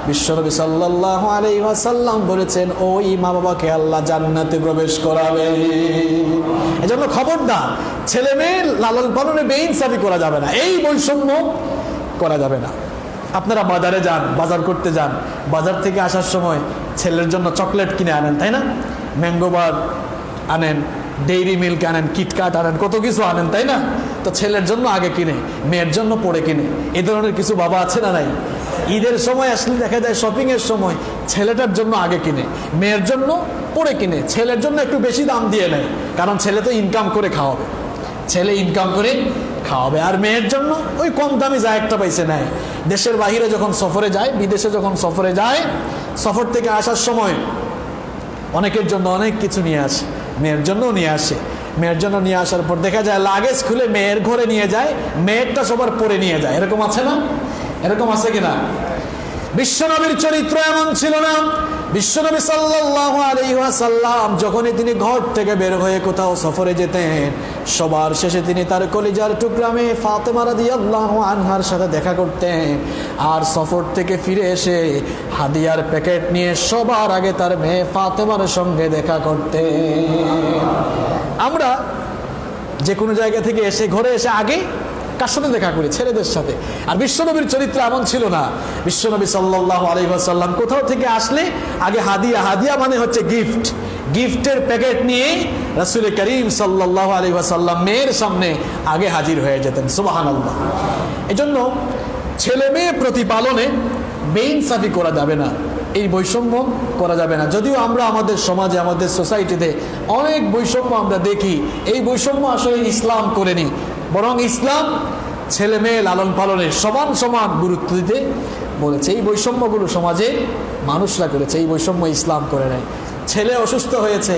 বিশ্বনবী সাল্লাল্লাহু আলাইহি ওয়াসাল্লাম বলেছেন, ওই মা বাবাকে আল্লাহ জান্নাতে প্রবেশ করাবে। এজন্য খবরদার, ছেলে মেয়ে লালন পালনে বেইনসাফি করা যাবে না, এই বৈষম্য করা যাবে না। আপনারা বাজারে যান, বাজার করতে যান, বাজার থেকে আসার সময় ছেলের জন্য চকলেট কিনে আনেন, তাই না? ম্যাঙ্গো বার আনেন, ডেইরি মিল্ক আনেন, কিটকাট আনেন, কত কিছু আনেন, তাই না? তো ছেলের জন্য আগে কিনে, মেয়ের জন্য পরে কিনে। এই ধরনের কিছু বাবা আছে না নাই? ঈদের সময় আসলে দেখা যায় শপিং এর সময় ছেলেটার জন্য আগে কিনে, মেয়ের জন্য পরে কিনে, ছেলের জন্য একটু বেশি দাম দিয়ে নেয়, কারণ ছেলে তো ইনকাম করে খাওয়াবে, ছেলে ইনকাম করে খাওয়াবে, আর মেয়ের জন্য ওই কম দামি যা একটা পয়সা নেয়। দেশের বাহিরে যখন সফরে যায়, বিদেশে যখন সফরে যায়, সফর থেকে আসার সময় অনেকের জন্য অনেক কিছু নিয়ে আসে, মেয়ের জন্যও নিয়ে আসে। মেয়ের জন্য নিয়ে আসার পর দেখা যায় লাগেজ খুলে মেয়ের ঘরে নিয়ে যায়, মেয়েরটা সবার পরে নিয়ে যায়। এরকম আছে না? এরকম আছে কিনা? বিশ্বনবীর চরিত্র এমন ছিল না। বিশ্বনবী সাল্লাল্লাহু আলাইহি ওয়াসাল্লাম যখনই তিনি ঘর থেকে বের হয়ে কোথাও সফরে যেতেন, সবার শেষে তিনি তার কলিজার টুকরা মেয়ে ফাতেমা রাদিয়াল্লাহু আনহার সাথে দেখা করতেন, আর সফর থেকে ফিরে এসে হাদিয়ার প্যাকেট নিয়ে সবার আগে তার মেয়ে ফাতেমার সঙ্গে দেখা করতেন। আমরা যে কোনো জায়গা থেকে এসে ঘরে এসে আগে কার সাথে দেখা করি? ছেলেদের সাথে। আর বিশ্বনবীর চরিত্র এমন ছিল না। বিশ্বনবী সাল্লাল্লাহু আলাইহি ওয়াসাল্লাম কোথাও থেকে আসলে আগে হাদিয়া, হাদিয়া মানে হচ্ছে গিফট, গিফটের প্যাকেট নিয়ে রাসূল করিম সাল্লাল্লাহু আলাইহি ওয়াসাল্লাম মেয়ের সামনে আগে হাজির হয়ে যেতেন। সুবহানাল্লাহ। এজন্য ছেলে মেয়ে প্রতিপালনে বেইনসাফি করা যাবে না, এই বৈষম্য করা যাবে না। যদিও আমরা আমাদের সমাজে, আমাদের সোসাইটিতে অনেক বৈষম্য আমরা দেখি, এই বৈষম্য আসলে ইসলাম করেনি, বরং ইসলাম ছেলে মেয়ে লালন পালনের সমান সমান গুরুত্ব দিতে বলেছে। এই বৈষম্যগুলো সমাজে মানুষরা করেছে, এই বৈষম্য ইসলাম করে নেয়। ছেলে অসুস্থ হয়েছে,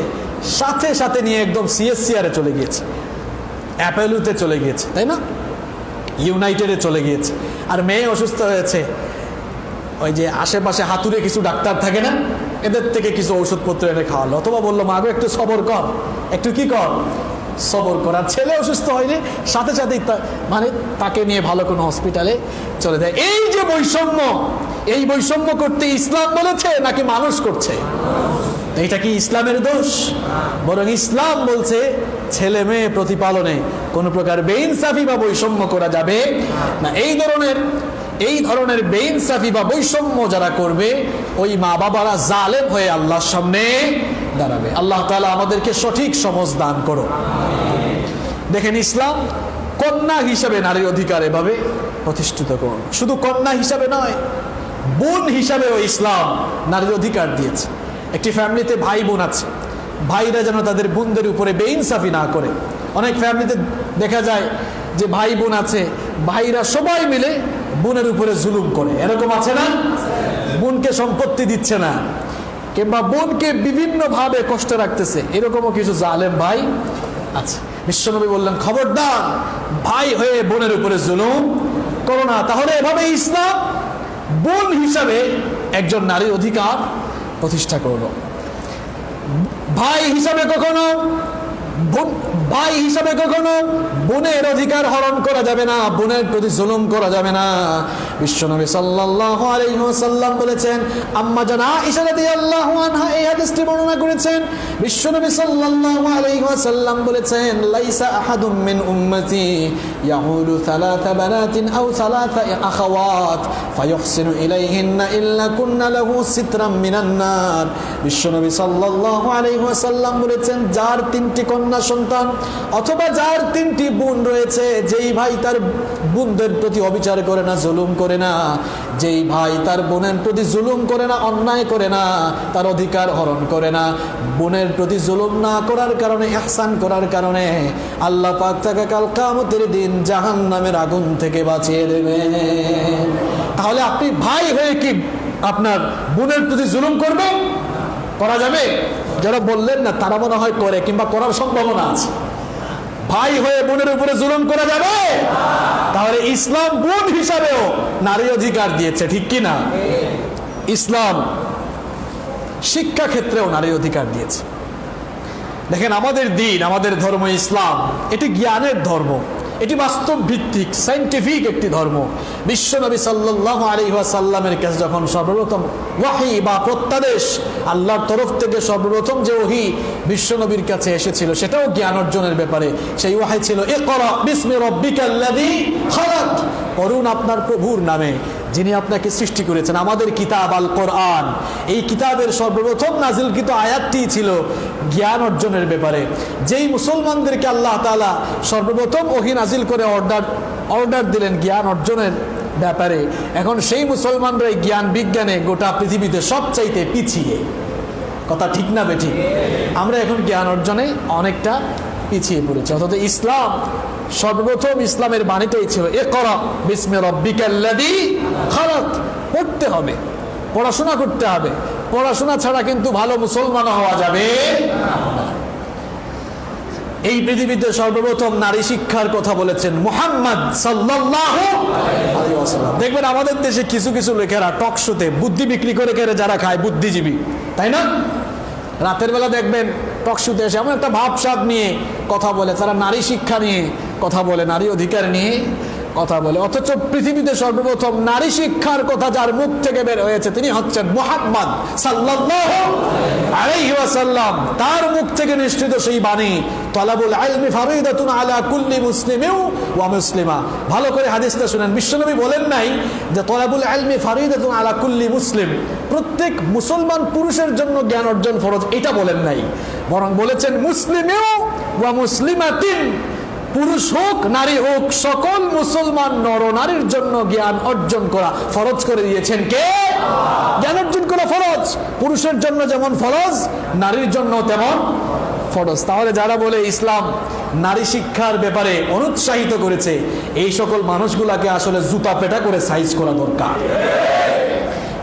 সাথে সাথে নিয়ে একদম সিএসসিআরে চলে গিয়েছে, অ্যাপেলুতে চলে গিয়েছে, তাই না? ইউনাইটেডে চলে গিয়েছে। আর মেয়ে অসুস্থ হয়েছে, ওই যে আশেপাশে হাতুড়ে কিছু ডাক্তার থাকে না, এদের থেকে কিছু ওষুধপত্র এনে খাওয়ালো, অথবা বললো মা গো একটু সবর কর, একটু কি কর, সবর করার। ছেলে অসুস্থ হয়নি, সাথে সাথেই মানে তাকে নিয়ে ভালো কোনো হসপিটালে চলে যায়। এই যে বৈষম্য, এই বৈষম্য করতে ইসলাম বলেছে নাকি মানুষ করছে? এটা কি ইসলামের দোষ? বরং ইসলাম বলছে ছেলে মেয়ে প্রতিপালনে কোনো প্রকার বেইনসাফি বা বৈষম্য করা যাবে না। এই ধরনের বেইনসাফি বা বৈষম্য যারা করবে, ওই মা বাবারা জালেম হয়ে আল্লাহর সামনে দাঁড়াবে। আল্লাহ তাআলা আমাদেরকে সঠিক সমঝ দান করো। দেখেন, ইসলাম কন্যা হিসাবে নারীর অধিকার এভাবে প্রতিষ্ঠিত করুন। শুধু কন্যা হিসাবে নয়, বোন হিসাবেও ইসলাম নারীর অধিকার দিয়েছে। একটি ফ্যামিলিতে ভাই বোন আছে, ভাইরা যেন তাদের বোনদের উপরে বেইনসাফি না করে। অনেক ফ্যামিলিতে দেখা যায় যে ভাই বোন আছে, ভাইরা সবাই মিলে বোনের উপরে জুলুম করে, এরকম আছে না? বোনকে সম্পত্তি দিচ্ছে না, কিংবা বোনকে বিভিন্নভাবে কষ্ট রাখতেছে, এরকমও কিছু জালেম ভাই আছে। বিশ্বনবী বললেন, খবরদার ভাই হয়ে বোনের উপরে জুলুম করো না। তাহলে এভাবে ইসলাম বোন হিসাবে একজন নারীর অধিকার প্রতিষ্ঠা করলো। ভাই হিসাবে কখনো বোনের অধিকার হরণ করা যাবে না, বোনের প্রতি জুলুম করা যাবে না। বিশ্বনবী সাল্লাল্লাহু আলাইহি ওয়াসাল্লাম বলেছেন, আম্মা জান আয়েশা রাদিয়াল্লাহু আনহা এই হাদিসটি বর্ণনা করেছেন। বিশ্বনবী সাল্লাল্লাহু আলাইহি ওয়াসাল্লাম বলেছেন, লাইসা আহাদুম মিন উম্মতি ইয়াহুলু সালাসা বানাতিন আও সালাসা আখাওয়াত ফায়ুহসিনু ইলাইহিন্না ইল্লা কুননা লাহু সিতরাম মিনান নার। বিশ্বনবী সাল্লাল্লাহু আলাইহি ওয়াসাল্লাম বলেছেন, যার তিনটি কন্যা সন্তান অথবা যার তিনটি বোন রয়েছে, যেই ভাই তার বোনদের প্রতি অবিচার করে না, জুলুম করে না, যেই ভাই তার বোনের প্রতি জুলুম করে না, অন্যায় করে না, তার অধিকার হরণ করে না, বোনের প্রতি জুলুম না করার কারণে, ইহসান করার কারণে আল্লাহ পাক তাকে কাল কিয়ামতের দিন জাহান্নামের আগুন থেকে বাঁচিয়ে দেবেন। তাহলে আপনি ভাই হয়ে কি আপনার বোনের প্রতি জুলুম করবেন? করা যাবে? যারা বললেন না তারা মনে হয় করে, কিংবা করার সম্ভাবনা আছে। ভাই হয়ে বোনের উপরে জুলুম করা যাবে? তাহলে ইসলাম বোন হিসাবেও নারী অধিকার দিয়েছে, ঠিক কি না? ইসলাম শিক্ষা ক্ষেত্রেও নারী অধিকার দিয়েছে। দেখেন, আমাদের দিন, আমাদের ধর্ম ইসলাম, এটি জ্ঞানের ধর্ম, এটি বাস্তব ভিত্তিক সায়েন্টিফিক একটি ধর্ম। বিশ্বনবী সাল্লাল্লাহু আলাইহি ওয়াসাল্লামের কাছে যখন সর্বপ্রথম ওয়াহী বা প্রত্যাদেশ আল্লাহর তরফ থেকে সর্বপ্রথম যে ওহী বিশ্বনবীর কাছে এসেছিল, সেটাও জ্ঞান অর্জনের ব্যাপারে। সেই ওয়াহী ছিল, ইকরা বিসমি রাব্বিকাল্লাযী খালাক, পড়ুন আপনার প্রভুর নামে যিনি আপনাকে সৃষ্টি করেছেন। আমাদের কিতাব আল কোরআন, এই কিতাবের সর্বপ্রথম নাজিলকৃত আয়াতটি ছিল জ্ঞান অর্জনের ব্যাপারে। যেই মুসলমানদেরকে আল্লাহ তাআলা সর্বপ্রথম ওহী নাজিল করে অর্ডার দিলেন জ্ঞান অর্জনের ব্যাপারে, এখন সেই মুসলমানরা জ্ঞান বিজ্ঞানে গোটা পৃথিবীতে সবচাইতে পিছিয়ে। কথা ঠিক না বেঠিক? আমরা এখন জ্ঞান অর্জনে অনেকটা পিছিয়ে পড়েছি। অর্থাৎ ইসলাম সর্বপ্রথম, ইসলামের বাণীটাই ছিল ইকরা বিসমি রাব্বিকাল্লাযী খালাক। পড়তে হবে, পড়াশোনা করতে হবে, পড়াশোনা ছাড়া কিন্তু ভালো মুসলমান হওয়া যাবে না। এই পৃথিবীতে সর্বপ্রথম নারী শিক্ষার কথা বলেছেন মুহাম্মদ সাল্লাল্লাহু আলাইহি ওয়াসাল্লাম। দেখবেন আমাদের দেশে কিছু কিছু লোকেরা টক শোতে বুদ্ধি বিক্রি করে যারা খায়, বুদ্ধিজীবী, তাই না? রাতের বেলা দেখবেন টক শোতে এসে এমন একটা ভাবসাব নিয়ে কথা বলে, তারা নারী শিক্ষা নিয়ে কথা বলে, নারী অধিকার নিয়ে কথা বলে। অথচ পৃথিবীতে সর্বপ্রথম নারী শিক্ষার কথা যার মুখ থেকে বের হয়েছে তিনি হচ্ছেন মুহাম্মদ সাল্লাল্লাহু আলাইহি ওয়াসাল্লাম। তার মুখ থেকে নিঃসৃত সেই বাণী, তালাবুল ইলমি ফারিদাতুন আলা কুল্লি মুসলিমিন ওয়া মুসলিমা। ভালো করে হাদিসটা শুনেন, বিশ্বনবী বলেন নাই যে তালাবুল ইলমি ফারিদাতুন আলা কুল্লি মুসলিম, প্রত্যেক মুসলমান পুরুষের জন্য জ্ঞান অর্জন ফরজ, এটা বলেন নাই। বরং বলেছেন মুসলিমিন ওয়া মুসলিমাতিন, পুরুষ হোক নারী হোক সকল মুসলমান নর নারীর জন্য জ্ঞান অর্জন করা ফরজ করে দিয়েছেন কে? জ্ঞান অর্জন করা ফরজ। পুরুষের জন্য যেমন ফরজ, নারীর জন্য তেমন ফরজ। তাহলে যারা বলে ইসলাম নারী শিক্ষার ব্যাপারে অনুৎসাহিত করেছে, এই সকল মানুষগুলাকে আসলে জুতা পেটা করে সাইজ করা দরকার।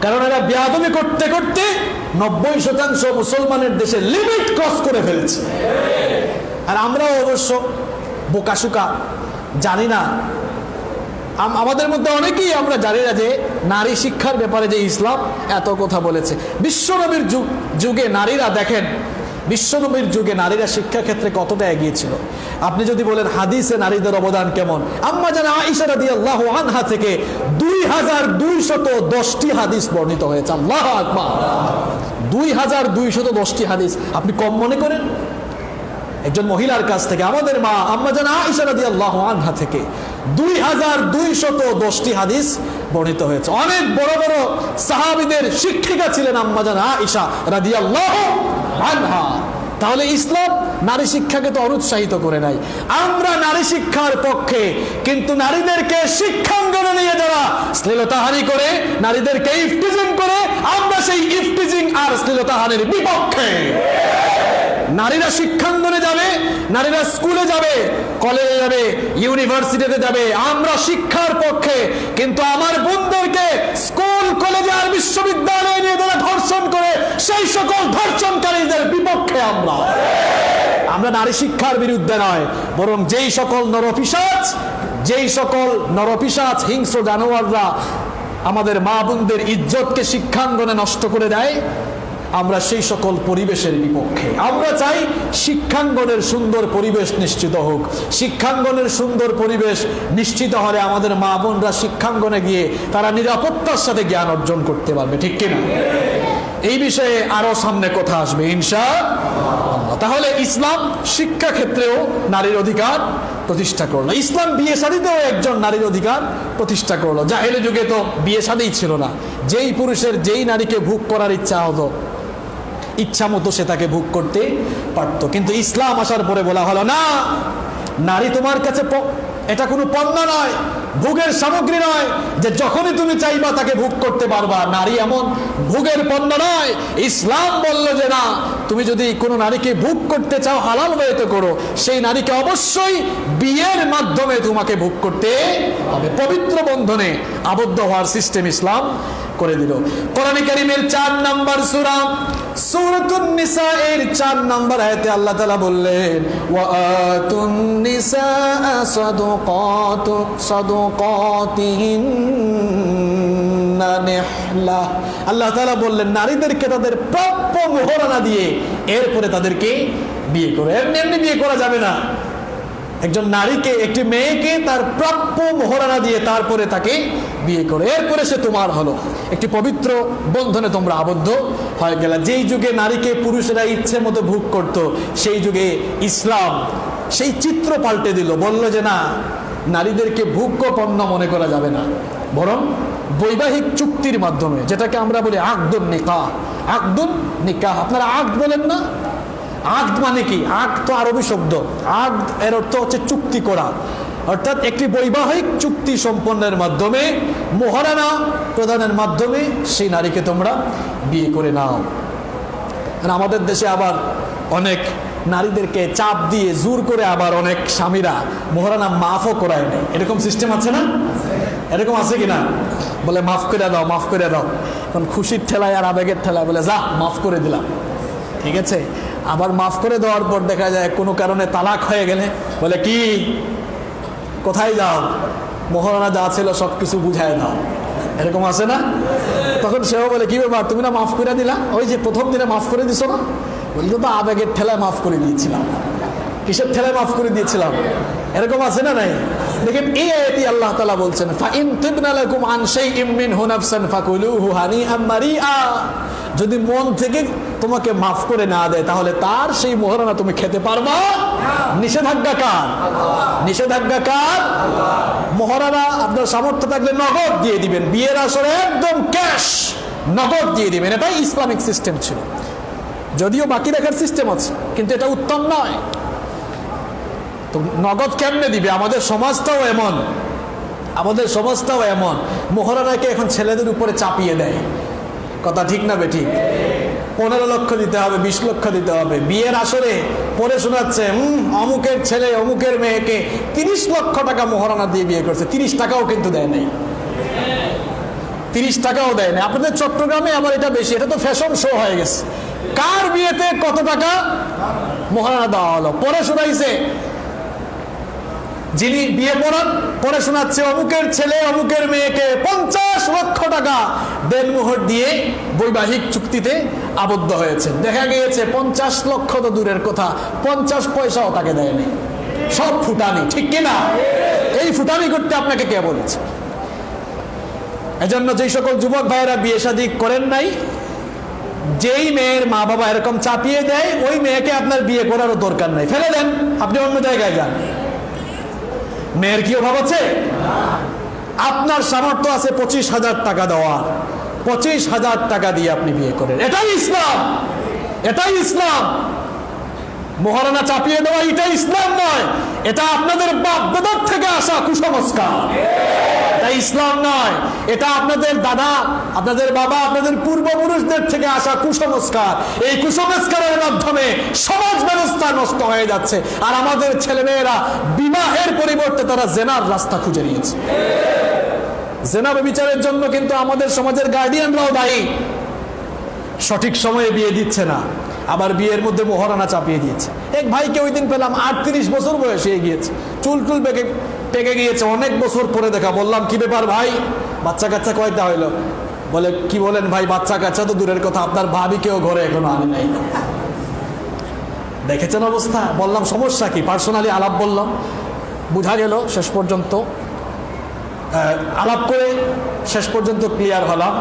কারণ এরা বেয়াদবি করতে করতে 90% মুসলমানের দেশে লিমিট ক্রস করে ফেলছে। আর আমরাও অবশ্য বোকাশুকা, জানি না। আমাদের মধ্যে অনেকেই আমরা জানি না যে নারী শিক্ষার ব্যাপারে যে ইসলাম এত কথা বলেছে। বিশ্বনবীর যুগে নারীরা, দেখেন বিশ্বনবীর যুগে নারীরা শিক্ষা ক্ষেত্রে কতটা এগিয়ে ছিল। আপনি যদি বলেন হাদিসে নারীদের অবদান কেমন, আম্মা জান আয়েশা রাদিয়াল্লাহু আনহা থেকে 2210টি হাদিস বর্ণিত হয়েছে। আল্লাহু আকবার, 2210টি হাদিস আপনি কম মনে করেন? একজন মহিলার কাছ থেকে, আমাদের মা আম্মা জান আয়েশা রাদিয়াল্লাহু আনহা থেকে 2210টি হাদিস বর্ণিত হয়েছে। অনেক বড় বড় সাহাবীদের শিক্ষিকা ছিলেন আম্মা জান আয়েশা রাদিয়াল্লাহু আনহা। তাহলে ইসলাম নারী শিক্ষাকে তো অনুৎসাহিত করে নাই। আমরা নারী শিক্ষার পক্ষে, কিন্তু নারীদেরকে শিক্ষাঙ্গনে নিয়ে যারা শ্লীলতাহানি করে, নারীদেরকে ইফটিজিং করে, আমরা সেই ইফটিজিং আর শ্লীলতাহানির বিপক্ষে। নারীরা শিক্ষাঙ্গনে যাবে, নারীরা স্কুলে যাবে, কলেজে যাবে, ইউনিভার্সিটিতে যাবে, আমরা শিক্ষার পক্ষে। কিন্তু আমার বোনদেরকে স্কুল, কলেজে আর বিশ্ববিদ্যালয়ে নিয়ে যারা ধর্ষণ করে, সেই সকল ধর্ষণকারীদের বিপক্ষে আমরা নারী শিক্ষার বিরুদ্ধে নয়, বরং যেই সকল নরপিশাচ হিংস্র জানোয়াররা আমাদের মা বোনদের ইজ্জতকে শিক্ষাঙ্গনে নষ্ট করে দেয়, আমরা সেই সকল পরিবেশের বিপক্ষে। আমরা চাই শিক্ষাঙ্গনের সুন্দর পরিবেশ নিশ্চিত হোক। শিক্ষাঙ্গনের সুন্দর পরিবেশ নিশ্চিত হলে আমাদের মা বোনরা শিক্ষাঙ্গনে গিয়ে তারা নিরাপত্তার সাথে জ্ঞান অর্জন করতে পারবে, ঠিক কিনা? এই বিষয়ে আরো সামনে কথা আসবে ইনশাআল্লাহ। তাহলে ইসলাম শিক্ষা ক্ষেত্রেও নারীর অধিকার প্রতিষ্ঠা করলো। ইসলাম বিয়ে শাদীতেও একজন নারীর অধিকার প্রতিষ্ঠা করলো। জাহেলি যুগে তো বিয়ে শাদী ছিল না, যেই পুরুষের যেই নারীকে ভোগ করার ইচ্ছা হতো, ইচ্ছা মতো সে তাকে ভোগ করতে পারত। কিন্তু ইসলাম আসার পরে বলা হলো, না, নারী তোমার কাছে এটা কোনো পণ্য নয়, ভোগের সামগ্রী নয় যে যখনই তুমি চাইবা তাকে ভোগ করতে পারবা। নারী এমন ভোগের পণ্য নয়। ইসলাম বলল যে না, তুমি যদি কোনো নারীকে ভোগ করতে চাও হালাল ওয়েতে করো, সেই নারীকে অবশ্যই বিয়ের মাধ্যমে তোমাকে ভোগ করতে হবে, পবিত্র বন্ধনে আবদ্ধ হওয়ার সিস্টেম ইসলাম করে দিল। কোরআন কারীমের 4 নম্বর সূরা সূরাতুন নিসা এর 4 নম্বর আয়াতে আল্লাহ তাআলা বললেন, ওয়া আতুন নিসা সাদকাতিহিন্না নিহলা। আল্লাহ তাআলা বললেন নারীদেরকে তাদের প্রাপ্য মোহরানা দিয়ে এরপরে তাদেরকে বিয়ে করে। এমনি বিয়ে করা যাবে না। একজন নারীকে, একটি মেয়েকে তার প্রাপ্য মোহরানা দিয়ে তারপরে তাকে বিয়ে করে, এরপরে সে তোমার হলো। একটি পবিত্র বন্ধনে তোমরা আবদ্ধ হয়ে গেলা। যেই যুগে নারীকে পুরুষেরা ইচ্ছে মতো ভোগ করত, সেই যুগে ইসলাম সেই চিত্র পাল্টে দিল। বলল যে না, নারীদেরকে ভোগ্য পণ্য মনে করা যাবে না, বরং বৈবাহিক চুক্তির মাধ্যমে, যেটাকে আমরা বলি আকদুন নিকাহ। আকদুন নিকাহ, আপনারা আকদ বলেন না? আকদ মানে কি? আকদ তো আরবি শব্দ। আকদ এর অর্থ হচ্ছে চুক্তি করা, অর্থাৎ একটি বৈবাহিক চুক্তি সম্পন্নের মাধ্যমে, মোহরানা প্রদানের মাধ্যমে সেই নারীকে তোমরা বিয়ে করে নাও। আমাদের দেশে আবার অনেক নারীদেরকে চাপ দিয়ে জোর করে আবার অনেক স্বামীরা মোহরানা মাফও করায় নেয়। এরকম সিস্টেম আছে না? এরকম আছে কিনা? বলে মাফ করে দাও, মাফ করে দাও। কারণ খুশির ঠেলায় আর আবেগের ঠেলায় বলে যা মাফ করে দিলাম, ঠিক আছে। আবার মাফ করে দেওয়ার পর দেখা যায় কোনো কারণে তালাক হয়ে গেলে বলে কি, কোথায় যাও, মোহরানা যা ছিল সবকিছু বুঝায় দাও। এরকম আছে না? তখন সেও বলে কি ব্যাপার, তুমি না মাফ করে দিলা, ওই যে প্রথম দিনে মাফ করে দিছো না? বলতো তো আবেগের ঠেলায় মাফ করে দিয়েছিলাম। কিসের ঠেলায় মাফ করে দিয়েছিলাম? এরকম আছে না নাই? দেখেন এই আয়াতে আল্লাহ তাআলা বলছেন, ফাইন তিবনা লাকুম আন শাইইম মিনহু নাফসান ফাকুলুহু হানিআম মারিআ। যদি মন থেকে তোমাকে মাফ করে না দেয়, তাহলে তার সেই মোহরানা তুমি খেতে পারবা। নিষেধাজ্ঞা কার? নিষেধাজ্ঞা কার? মোহরানা আপনার সামর্থ্য থাকলে নগদ দিয়ে দিবেন, বিয়ের আসরে একদম ক্যাশ নগদ দিয়ে দিবেন। এটাই ইসলামিক সিস্টেম ছিল। যদিও বাকি রাখার সিস্টেম আছে, কিন্তু এটা উত্তম নয়। তো নগদ কেমনে দিবে? আমাদের সমাজটাও এমন, মোহরানাকে এখন ছেলেদের উপরে চাপিয়ে দেয়। কথা ঠিক না বেঠিক? 15 লক্ষ দিতে হবে, 20 লক্ষ দিতে হবে। বিয়ের আসরে পরে শোনাচ্ছে অমুকের ছেলে অমুকের মেয়েকে 30 লক্ষ টাকা মোহরানা দিয়ে বিয়ে করছে। 30 টাকাও কিন্তু দেয় নাই, 30 টাকাও দেয় না। আপনাদের চট্টগ্রামে আবার এটা বেশি, এটা তো ফ্যাশন শো হয়ে গেছে। কার বিয়েতে কত টাকা মোহরানা দেওয়া হলো? পরে শোনাইছে যিনি বিয়ে পড়ান, পরে শোনাচ্ছে অমুকের ছেলে অমুকের মেয়েকে 50 লক্ষ টাকা দেনমোহর দিয়ে বৈবাহিক চুক্তিতে আবদ্ধ হয়েছে। দেখা গিয়েছে 50 লক্ষ তো দূরের কথা, 50 পয়সাও তাকে দেয়নি। সব ফুটানি, ঠিক কিনা? এই ফুটানি করতে আপনাকে কে বলেছে? এজন্য যেই সকল যুবক ভাইয়েরা বিয়ে শাদী করেন নাই, যেই মেয়ের মা বাবা এরকম চাপিয়ে দেয়, ওই মেয়েকে আপনার বিয়ে করারও দরকার নাই, ফেলে দেন, আপনি অন্য জায়গায় যান। মেয়ের কি অভাব আছে? আপনার সামর্থ্য আছে 25,000 টাকা দেওয়ার, 25,000 টাকা দিয়ে আপনি বিয়ে করেন। এটাই ইসলাম, এটাই ইসলাম। মহারানা চাপিয়ে দেওয়া এটা ইসলাম নয়, এটা আপনাদের বাপ দাদার থেকে আসা কুসংস্কার। এটা ইসলাম নয়, এটা আপনাদের দাদা, আপনাদের বাবা, আপনাদের পূর্বপুরুষদের থেকে আসা কুসংস্কার। এই কুসংস্কারের মাধ্যমে সমাজ ব্যবস্থা নষ্ট হয়ে যাচ্ছে, আর আমাদের ছেলেমেয়েরা বিবাহের পরিবর্তে তারা জেনার রাস্তা খুঁজে নিয়েছে। জেনা বিচারের জন্য কিন্তু আমাদের সমাজের গার্ডিয়ানরাও দায়ী। সঠিক সময়ে বিয়ে দিচ্ছে না, আবার বিয়ের মধ্যে মহারানা চাপিয়ে দিয়েছে। এক ভাইকে ওই দিন পেলাম 38 বছর বয়সে গিয়েছে, চুল টুল পেকে গিয়েছে, অনেক বছর পরে দেখা। বললাম কি ব্যাপার ভাই, বাচ্চা কাচ্চা কয়টা হইলো? বলে কি বলেন ভাই, বাচ্চা কাচ্চা তো দূরের কথা, আপনার ভাবিকেও ঘরে এখনো আনে নাই। দেখেছেন অবস্থা? বললাম সমস্যা কি, পার্সোনালি আলাপ বললাম, বুঝা গেল। শেষ পর্যন্ত আলাপ করে শেষ পর্যন্ত ক্লিয়ার হলাম,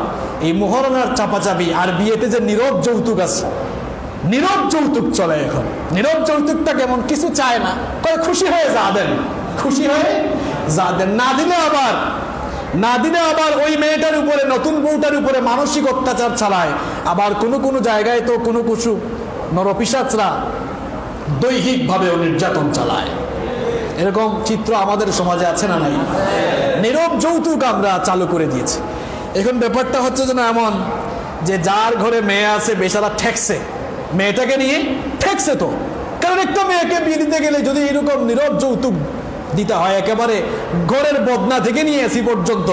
এই মহারানার চাপাচাপি আর বিয়েতে যে নীরব যৌতুক আছে, নীরব যৌতুক চলে এখন। নীরব যৌতুকটা কেমন, কিছু চায় না, কয় খুশি হয়ে যা দেন, খুশি হয়ে যা দেন। না দিলে আবার ওই মেয়েটার উপরে, নতুন বউটার উপরে মানসিক অত্যাচার চালায়। আবার কোনো জায়গায় তো কোনো নরপিশাচরা দৈহিকভাবেও নির্যাতন চালায়। এরকম চিত্র আমাদের সমাজে আছে না নাই? নীরব যৌতুক আমরা চালু করে দিয়েছি। এখন ব্যাপারটা হচ্ছে যেন এমন যে যার ঘরে মেয়ে আছে বেচারা ঠেকছে, মেয়েটাকে নিয়ে ঠেকছে তো। কারণ একটা মেয়েকে বিয়ে দিতে গেলে যদি এরকম নীরব যৌতুক দিতে হয়, একেবারে ঘরের বদনা থেকে নিয়ে আসি পর্যন্ত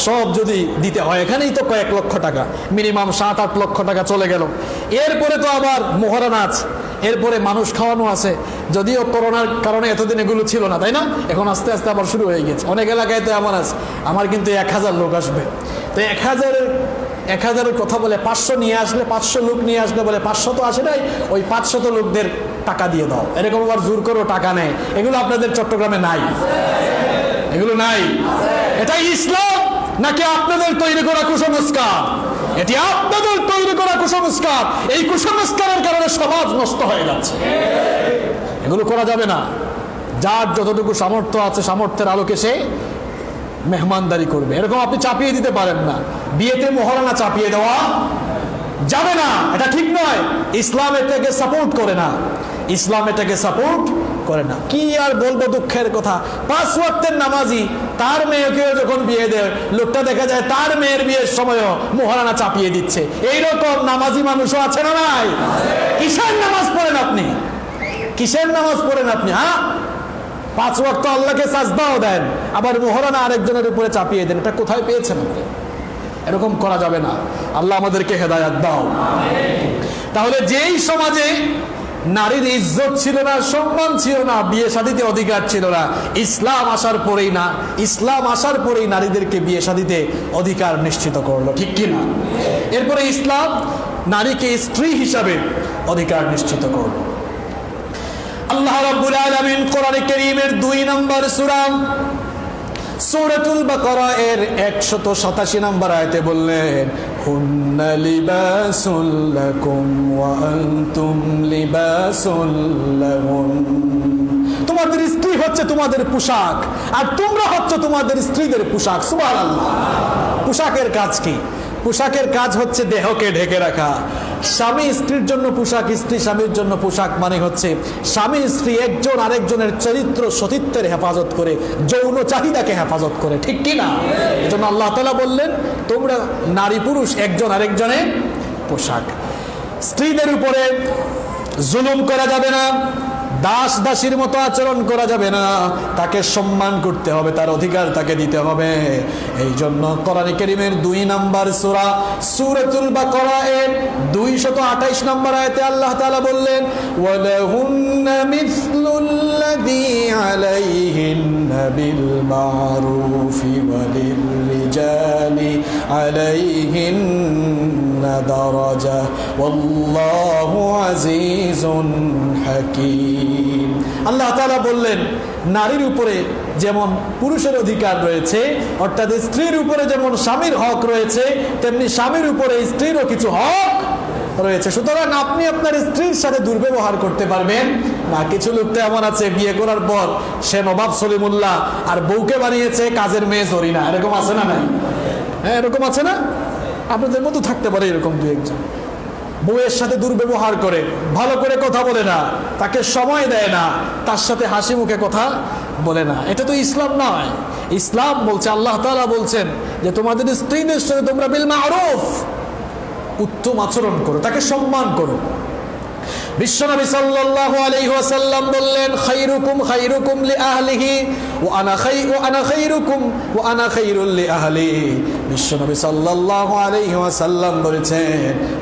সব যদি দিতে হয়, এখানেই তো কয়েক লক্ষ টাকা, মিনিমাম 7-8 লক্ষ টাকা চলে গেল। এরপরে তো আবার মহারানা আছে, এরপরে মানুষ খাওয়ানো আছে। যদিও করোনার কারণে এতদিন এগুলো ছিল না, তাই না? এখন আস্তে আস্তে আবার শুরু হয়ে গেছে। অনেক এলাকায় তো এমন আছে, আমার কিন্তু 1000 লোক আসবে, তো 1000-এর কথা বলে 500 নিয়ে আসলে, 500 লোক নিয়ে আসলে বলে 500 তো আসে নাই, ওই 500 লোকদের টাকা দিয়ে দাও। এরকম আবার জোর করেও টাকা নেয়। এগুলো আপনাদের চট্টগ্রামে নাই? এগুলো নাই? এটাই ইসলাম নাকি আপনাদের তৈরি করা কুসংস্কার? এটি আপনাদের তৈরি করা কুসংস্কার। এই কুসংস্কারের কারণে সমাজ নষ্ট হয়ে যাচ্ছে। এগুলো করা যাবে না। যার যতটুকু সামর্থ্য আছে, সামর্থ্যের আলোকে সে মেহমানদারি করবে। এরকম আপনি চাপিয়ে দিতে পারেন না। বিয়েতে মহারানা চাপিয়ে দেওয়া যাবে না, এটা ঠিক নয়। ইসলাম এটাকে সাপোর্ট করে না, ইসলাম এটাকে সাপোর্ট করে না। কি আর বলবো, দুঃখের কথা। 5 ওয়াক্তের নামাজি তার মেয়েকে যখন বিয়ে দেয়, লোকটা দেখা যায় তার মেয়ের বিয়ের সময়ও মহারানা চাপিয়ে দিচ্ছে। এইরকম নামাজি মানুষও আছে না নাই? কিসের নামাজ পড়েন আপনি? কিসের নামাজ পড়েন আপনি? হ্যাঁ, 5 ওয়াক্ত আল্লাহকে সাজদাও দেন, আবার মহারানা আরেকজনের উপরে চাপিয়ে দেন। এটা কোথায় পেয়েছেন আপনি? এরকম করা যাবে না। আল্লাহ আমাদেরকে হেদায়েত দাও। তাহলে যেই সমাজে নারীর ইজ্জত ছিল না, সম্মান ছিল না, বিয়ে শাদীতে অধিকার ছিল না, ইসলাম আসার পরেই নারীদেরকে বিয়ে শাদীতে অধিকার নিশ্চিত করলো, ঠিক কি না? এরপরে ইসলাম নারীকে স্ত্রী হিসাবে অধিকার নিশ্চিত করলো। আল্লাহ রাব্বুল আলামিন কোরআনে কারীমের 2 নম্বর সূরা সূরাতুল বাকারা এর 187 নম্বর আয়াতে বললেন, হুন্না লিবাসুল লাকুম ওয়া আনতুম লিবাসুল লাহুন। তোমাদের স্ত্রী হচ্ছে তোমাদের পোশাক, আর তোমরা হচ্ছে তোমাদের স্ত্রীদের পোশাক। সুবহানাল্লাহ। পোশাকের কাজ কি? পোশাকের কাজ হচ্ছে দেহকে ঢেকে রাখা। স্বামী স্ত্রীর জন্য পোশাক, স্ত্রী স্বামীর জন্য পোশাক মানে হচ্ছে স্বামী স্ত্রী একজন আরেকজনের চরিত্র সতীত্বের হেফাজত করে, যৌন চাহিদাকে হেফাজত করে, ঠিক কি না? এজন্য আল্লাহ তাআলা বললেন, তোমরা নারী পুরুষ একজন আরেকজনের পোশাক। স্ত্রীদের উপরে জুলুম করা যাবে না, দাস দাসীর মতো আচরণ করা যাবে না, তাকে সম্মান করতে হবে, তার অধিকার তাকে দিতে হবে। এই জন্য কোরআনে কারীমের 2 নম্বর সূরা সূরাতুল বাকারা এর 228 নম্বর আয়াতে আল্লাহ তাআলা বললেন, ওয়ালাহুন্না মিসলুল্লাযী আলাইহিন্না বিল মারুফি ওয়ালির রিজালি আলাইহিন্না দারাজা ওয়াল্লাহু আজিজুন হাকীম। আল্লাহ তাআলা বললেন, নারীর উপরে যেমন পুরুষের অধিকার রয়েছে, অর্থাৎ স্ত্রীর উপরে যেমন স্বামীর হক রয়েছে, তেমনি স্বামীর উপরে স্ত্রীরও কিছু হক রয়েছে। সুতরাং আপনি আপনার স্ত্রীর সাথে দুর্ব্যবহার করতে পারবেন না। কিছু লোক তো এমন আছে, বিয়ে করার পর সে নবাব সলিমুল্লাহ আর বউকে বানিয়েছে কাজের মেয়ে জরিনা। এরকম আছে না নাই? হ্যাঁ, এরকম আছে না? আপনাদের মতো থাকতে পারে এরকম 2-1 জন। বউয়ের সাথে দুর্ব্যবহার করে, ভালো করে কথা বলে না, তাকে সময় দেয় না, তার সাথে হাসি মুখে কথা বলে না, এটা তো ইসলাম নয়। ইসলাম বলছে, আল্লাহ তাআলা বলছেন যে তোমাদের স্ত্রীদের সাথে তোমরা বিল মারুফ উত্তম আচরণ করো, তাকে সম্মান করো। বিশ্বনবী সাল্লাল্লাহু আলাইহি ওয়াসাল্লাম বললেন, খায়রুকুম খায়রুকুম লিআহলিহি ওয়া আনা খায়রুকুম ওয়া আনা খায়রুল লিআহলি। বিশ্বনবী সাল্লাল্লাহু আলাইহি ওয়াসাল্লাম বলেছেন,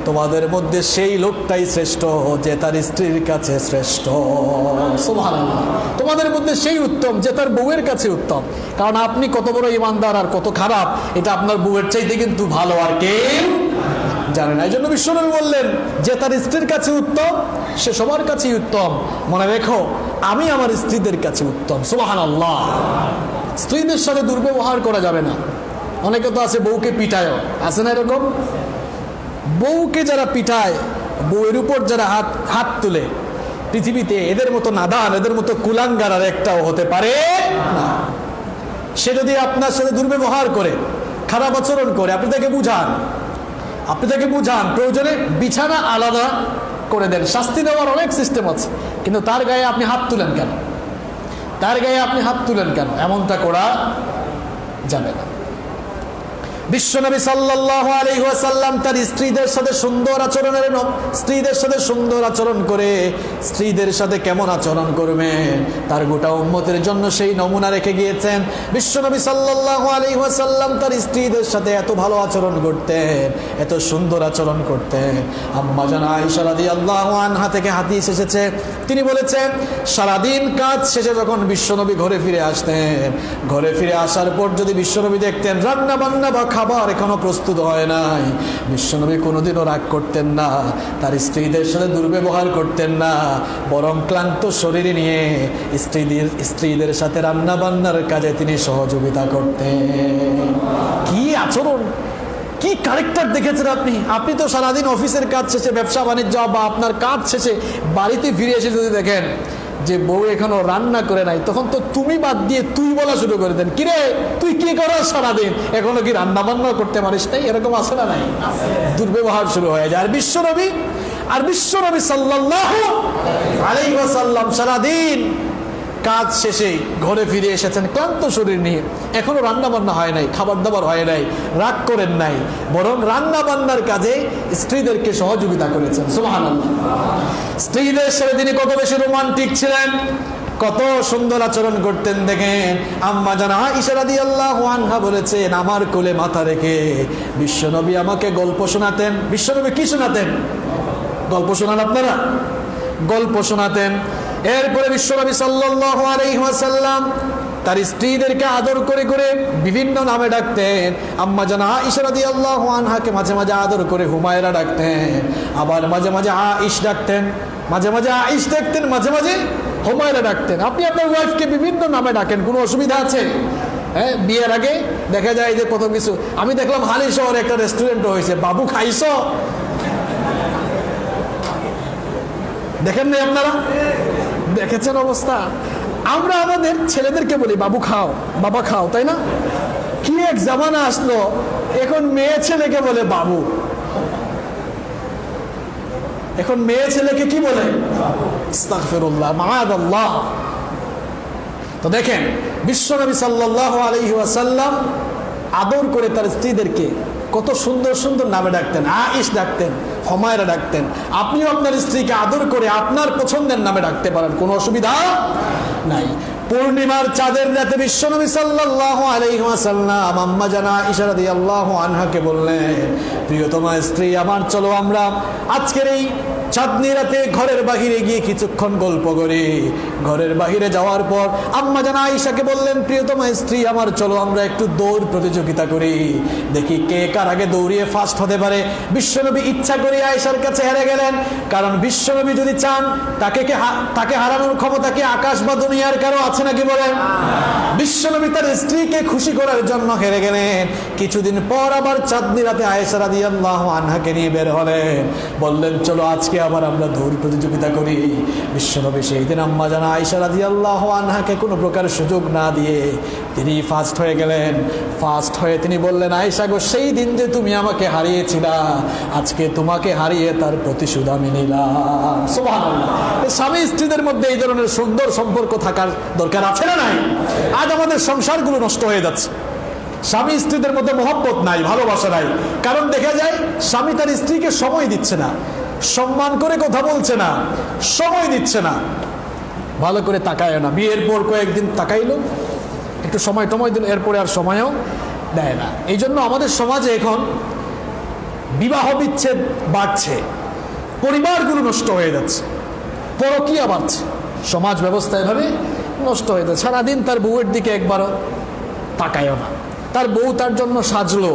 তোমাদের মধ্যে সেই লোকটাই শ্রেষ্ঠ যে তার স্ত্রীর কাছে শ্রেষ্ঠ। সুবহানাল্লাহ। তোমাদের মধ্যে সেই উত্তম যে তার বউয়ের কাছে উত্তম। কারণ আপনি কত বড় ঈমানদার আর কত খারাপ এটা আপনার বউয়ের চাইতে কিন্তু ভালো আর কেউ জানে না। এই জন্য বিশ্বনবী বললেন, যে তার স্ত্রীর কাছে উত্তম সে সবার কাছেই উত্তম। মনে রেখো, আমি আমার স্ত্রীদের কাছে উত্তম। সুবহানাল্লাহ। স্ত্রীদের সাথে দুর্ব্যবহার করা যাবে না। অনেকে তো আছে বউকে পিটায়, আছে না এরকম? বউকে যারা পিটায়, বউয়ের উপর যারা হাত তুলে, পৃথিবীতে এদের মতো নাদান, এদের মতো কুলাঙ্গার আর একটাও হতে পারে না। সে যদি আপনার সাথে দুর্ব্যবহার করে, খারাপ আচরণ করে, আপনি তাকে বুঝান, প্রয়োজনে বিছানা আলাদা করে দেন। শাস্তি দেওয়ার অনেক সিস্টেম আছে, কিন্তু তার গায়ে আপনি হাত তুলেন কেন? এমনটা করা যাবে না। বিশ্বনবী সাল্লাল্লাহু আলাইহি ওয়াসাল্লাম তার স্ত্রীদের সাথে সুন্দর আচরণ করে, স্ত্রীদের সাথে কেমন আচরণ করবেন তার গোটা উম্মতের জন্য সেই নমুনা রেখে গিয়েছেন। বিশ্বনবী সাল্লাল্লাহু আলাইহি ওয়াসাল্লাম তার স্ত্রীদের সাথে এত ভালো আচরণ করতেন, এত সুন্দর আচরণ করতেন। আম্মা জান আয়েশা রাদিয়াল্লাহু আনহা থেকে হাদিস এসেছে, তিনি বলেছেন, সারাদিন কাজ শেষে যখন বিশ্বনবী ঘরে ফিরে আসতেন, ঘরে ফিরে আসার পর যদি বিশ্বনবী দেখতেন রান্না বান্না বা খাবার এখনো প্রস্তুত হয় নাই, বিশ্বনবী কোনোদিনও রাগ করতেন না, তার স্ত্রীদের সাথে দুর্ব্যবহার করতেন না, বরং ক্লান্ত শরীরে নিয়ে স্ত্রীদের সাথে রান্না বান্নার কাজে তিনি সহযোগিতা করতেন। কি আচরণ, কি ক্যারেক্টার দেখেছেন আপনি তো সারাদিন অফিসের কাজ শেষে, ব্যবসা বাণিজ্য বা আপনার কাজ শেষে বাড়িতে ফিরে এসে যদি দেখেন যে বউ এখনো রান্না করে নাই, তখন তো তুমি বাদ দিয়ে তুই বলা শুরু করে দেন, কিরে তুই কি করস সারাদিন, এখনো কি রান্না বান্না করতে পারিস নাই? এরকম আছে না নাই? দুর্ব্যবহার শুরু হয়ে যায়। আর বিশ্বনবী সাল্লাল্লাহু আলাইহি ওয়াসাল্লাম সারাদিন কাজ শেষে ঘরে ফিরে এসেছেন ক্লান্ত শরীর নিয়ে, এখনো রান্না বান্না হয় নাই, খাবার দাবার হয় নাই, রাগ করেন নাই, বরং রান্না বান্নার কাজে স্ত্রীদেরকে সহযোগিতা করেছেন। সুবহানাল্লাহ। স্ত্রীদের সাথে তিনি কত বেশি রোমান্টিক ছিলেন, কত সুন্দর আচরণ করতেন দেখেন। আম্মা জান আয়েশা রাদিয়াল্লাহু আনহা বলেছেন, আমার কোলে মাথা রেখে বিশ্বনবী আমাকে গল্প শোনাতেন। বিশ্বনবী কি শোনাতেন? গল্প শোনান আপনারা? গল্প শোনাতেন। এরপরে বিশ্বনবী সাল্লাল্লাহু আলাইহি ওয়াসাল্লাম তার স্ত্রীদেরকে আদর করে করে বিভিন্ন নামে ডাকতেন। আম্মা জান আয়েশা রাদিয়াল্লাহু আনহাকে মাঝে মাঝে আদর করে হুমায়রা ডাকতেন, আবার মাঝে মাঝে আয়েশ ডাকতেন, মাঝে মাঝে হুমায়রা ডাকতেন। আপনি আপনার ওয়াইফকে বিভিন্ন নামে ডাকেন, কোনো অসুবিধা আছে? হ্যাঁ, বিয়ের আগে দেখা যায় যে কত কিছু। আমি দেখলাম হালি শহরে একটা রেস্টুরেন্টও হয়েছে, বাবু খাইছো? দেখেন নাই আপনারা? দেখেছেন অবস্থা? আমরা আমাদের ছেলেদেরকে বলি বাবু খাও, বাবা খাও, তাই না? কি এক জামানা আসলো, এখন মেয়ে ছেলেকে বলে বাবু। এখন মেয়ে ছেলেকে কি বলে? আস্তাগফিরুল্লাহ, মাআযাল্লাহ। তো দেখেন, বিশ্বনবী সাল্লাল্লাহু আলাইহি ওয়াসাল্লাম আদর করে তার স্ত্রীদেরকে কত সুন্দর সুন্দর নামে ডাকতেন। আয়েশ ডাকতেন, হুমায়রা ডাকতেন। আপনিও আপনার স্ত্রীকে আদর করে আপনার পছন্দের নামে ডাকতে পারেন, কোনো অসুবিধা নাই। পূর্ণিমার চাঁদের রাতে বিশ্বনবী সাল্লাল্লাহু আলাইহি ওয়াসাল্লাম আম্মা জান আয়েশা রাদিয়াল্লাহু আনহাকে বললেন, প্রিয়তমা স্ত্রী আমার, চলো আমরা আজকের এই চাঁদনি রাতে ঘরের বাহিরে গিয়ে কিছুক্ষণ গল্প করি। ঘরের বাহিরে যাওয়ার পর আম্মা জান আয়েশাকে বললেন, প্রিয়তমা স্ত্রী আমার, চলো আমরা একটু দৌড় প্রতিযোগিতা করি, দেখি কে কার আগে দৌড়িয়ে ফার্স্ট হতে পারে। বিশ্বনবী ইচ্ছা করে আয়েশার কাছে হেরে গেলেন, কারণ বিশ্বনবী যদি চান তাকে হারানোর ক্ষমতা কি আকাশ বা দুনিয়ার কারো আছে? আছে নাকি বলেন? বিশ্বনবী তার স্ত্রীকে খুশি করার জন্য হেরে গেলেন। কিছুদিন পর আবার চাঁদনি রাতে আয়েশা রাদিয়াল্লাহু আনহাকে নিয়ে বের হলেন, বললেন চলো আজকে আবার আমরা দৌড় প্রতিযোগিতা করি। বিশ্বনবী সেই দিন আম্মা জান আয়েশা রাদিয়াল্লাহু আনহাকে কোনো প্রকার সুযোগ না দিয়ে তিনি ফার্স্ট হয়ে গেলেন। ফার্স্ট হয়ে তিনি বললেন, আয়েশা গো, সেই দিন যে তুমি আমাকে হারিয়েছিলা, আজকে তোমাকে হারিয়ে তার প্রতিশোধ আমি নিলাম। সুবহানাল্লাহ। স্বামী স্ত্রীদের মধ্যে এই ধরনের সুন্দর সম্পর্ক থাকার দরকার আছে না নাই? আজ আমাদের সংসারগুলো নষ্ট হয়ে যাচ্ছে। স্বামী স্ত্রীদের মধ্যে মহব্বত নাই, ভালোবাসা নাই। কারণ দেখা যায় স্বামী তার স্ত্রীকে সময় দিচ্ছে না, সম্মান করে কথা বলছে না, সময় দিচ্ছে না, ভালো করে তাকায় না। বিয়ের পর কয়েকদিন তাকাইলো, একটু সময় টময় দিল, এরপরে আর সময়ও দেয় না। এই জন্য আমাদের সমাজে এখন বিবাহ বিচ্ছেদ বাড়ছে, পরিবারগুলো নষ্ট হয়ে যাচ্ছে, পরকীয়া বাড়ছে, সমাজ ব্যবস্থা এভাবে নষ্ট হয়ে যাচ্ছে। সারাদিন তার বউয়ের দিকে একবারও তাকায়ও না। তার বউ তার জন্য সাজলো,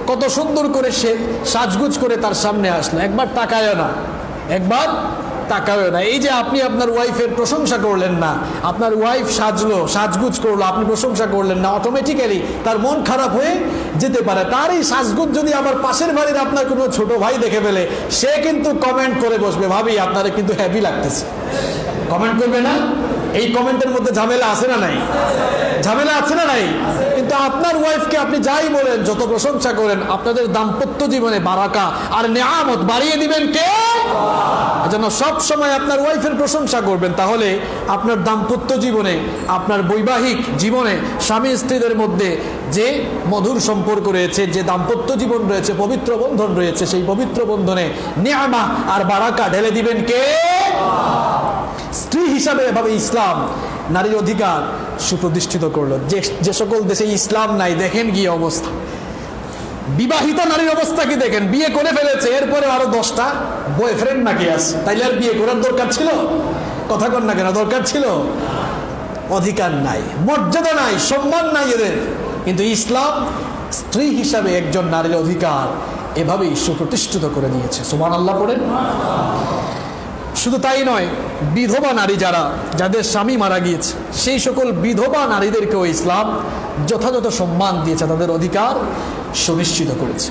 কত সুন্দর করে সে সাজগুজ করে তার সামনে আসলো, একবার তাকায়ও না, একবার তাকায়ও না। এই যে আপনি আপনার ওয়াইফের প্রশংসা করলেন না, আপনার ওয়াইফ সাজলো, সাজগুজ করলো, আপনি প্রশংসা করলেন না, অটোমেটিক্যালি তার মন খারাপ হয়ে যেতে পারে। তার এই সাজগুজ যদি আবার পাশের বাড়ির আপনার কোনো ছোট ভাই দেখে ফেলে, সে কিন্তু কমেন্ট করে বসবে, ভাবি আপনারা কিন্তু হ্যাপি লাগতেছে। কমেন্ট করবে না? এই কমেন্টের মধ্যে ঝামেলা আছে না নাই? ঝামেলা আছে না নাই? কিন্তু আপনার ওয়াইফকে আপনি যাই বলেন, যত প্রশংসা করেন, আপনাদের দাম্পত্য জীবনে বারাকা আর নেয়ামত বাড়িয়ে দিবেন কে? এজন্য সব সময় আপনার ওয়াইফের প্রশংসা করবেন, তাহলে আপনার দাম্পত্য জীবনে, আপনার বৈবাহিক জীবনে স্বামী স্ত্রীদের মধ্যে যে মধুর সম্পর্ক রয়েছে, যে দাম্পত্য জীবন রয়েছে, পবিত্র বন্ধন রয়েছে, সেই পবিত্র বন্ধনে নিয়ামা আর বারাকা ঢেলে দিবেন কে? স্ত্রী হিসাবে এভাবে ইসলাম নারীর অধিকার সুপ্রতিষ্ঠিত করলো। যে সকল দেশে ইসলাম নাই, দেখেন কি অবস্থা। বিবাহিতা নারীর অবস্থা কি দেখেন, বিয়ে করে ফেলেছে, এরপরে আরো 10টা বয়ফ্রেন্ড নাকি আছে, তাইলে আর বিয়ে করার দরকার ছিল? কথা কন না কেন, দরকার ছিল? অধিকার নাই, মর্যাদা নাই, সম্মান নাই এদের। কিন্তু ইসলাম স্ত্রী হিসাবে একজন নারীর অধিকার এভাবেই সুপ্রতিষ্ঠিত করে দিয়েছে। সুবহানাল্লাহ পড়েন। শুধু তাই নয়, বিধবা নারী যাদের স্বামী মারা গিয়েছে, সেই সকল বিধবা নারীদেরকেও ইসলাম যথাযথ সম্মান দিয়েছে, তাদের অধিকার সুনিশ্চিত করেছে।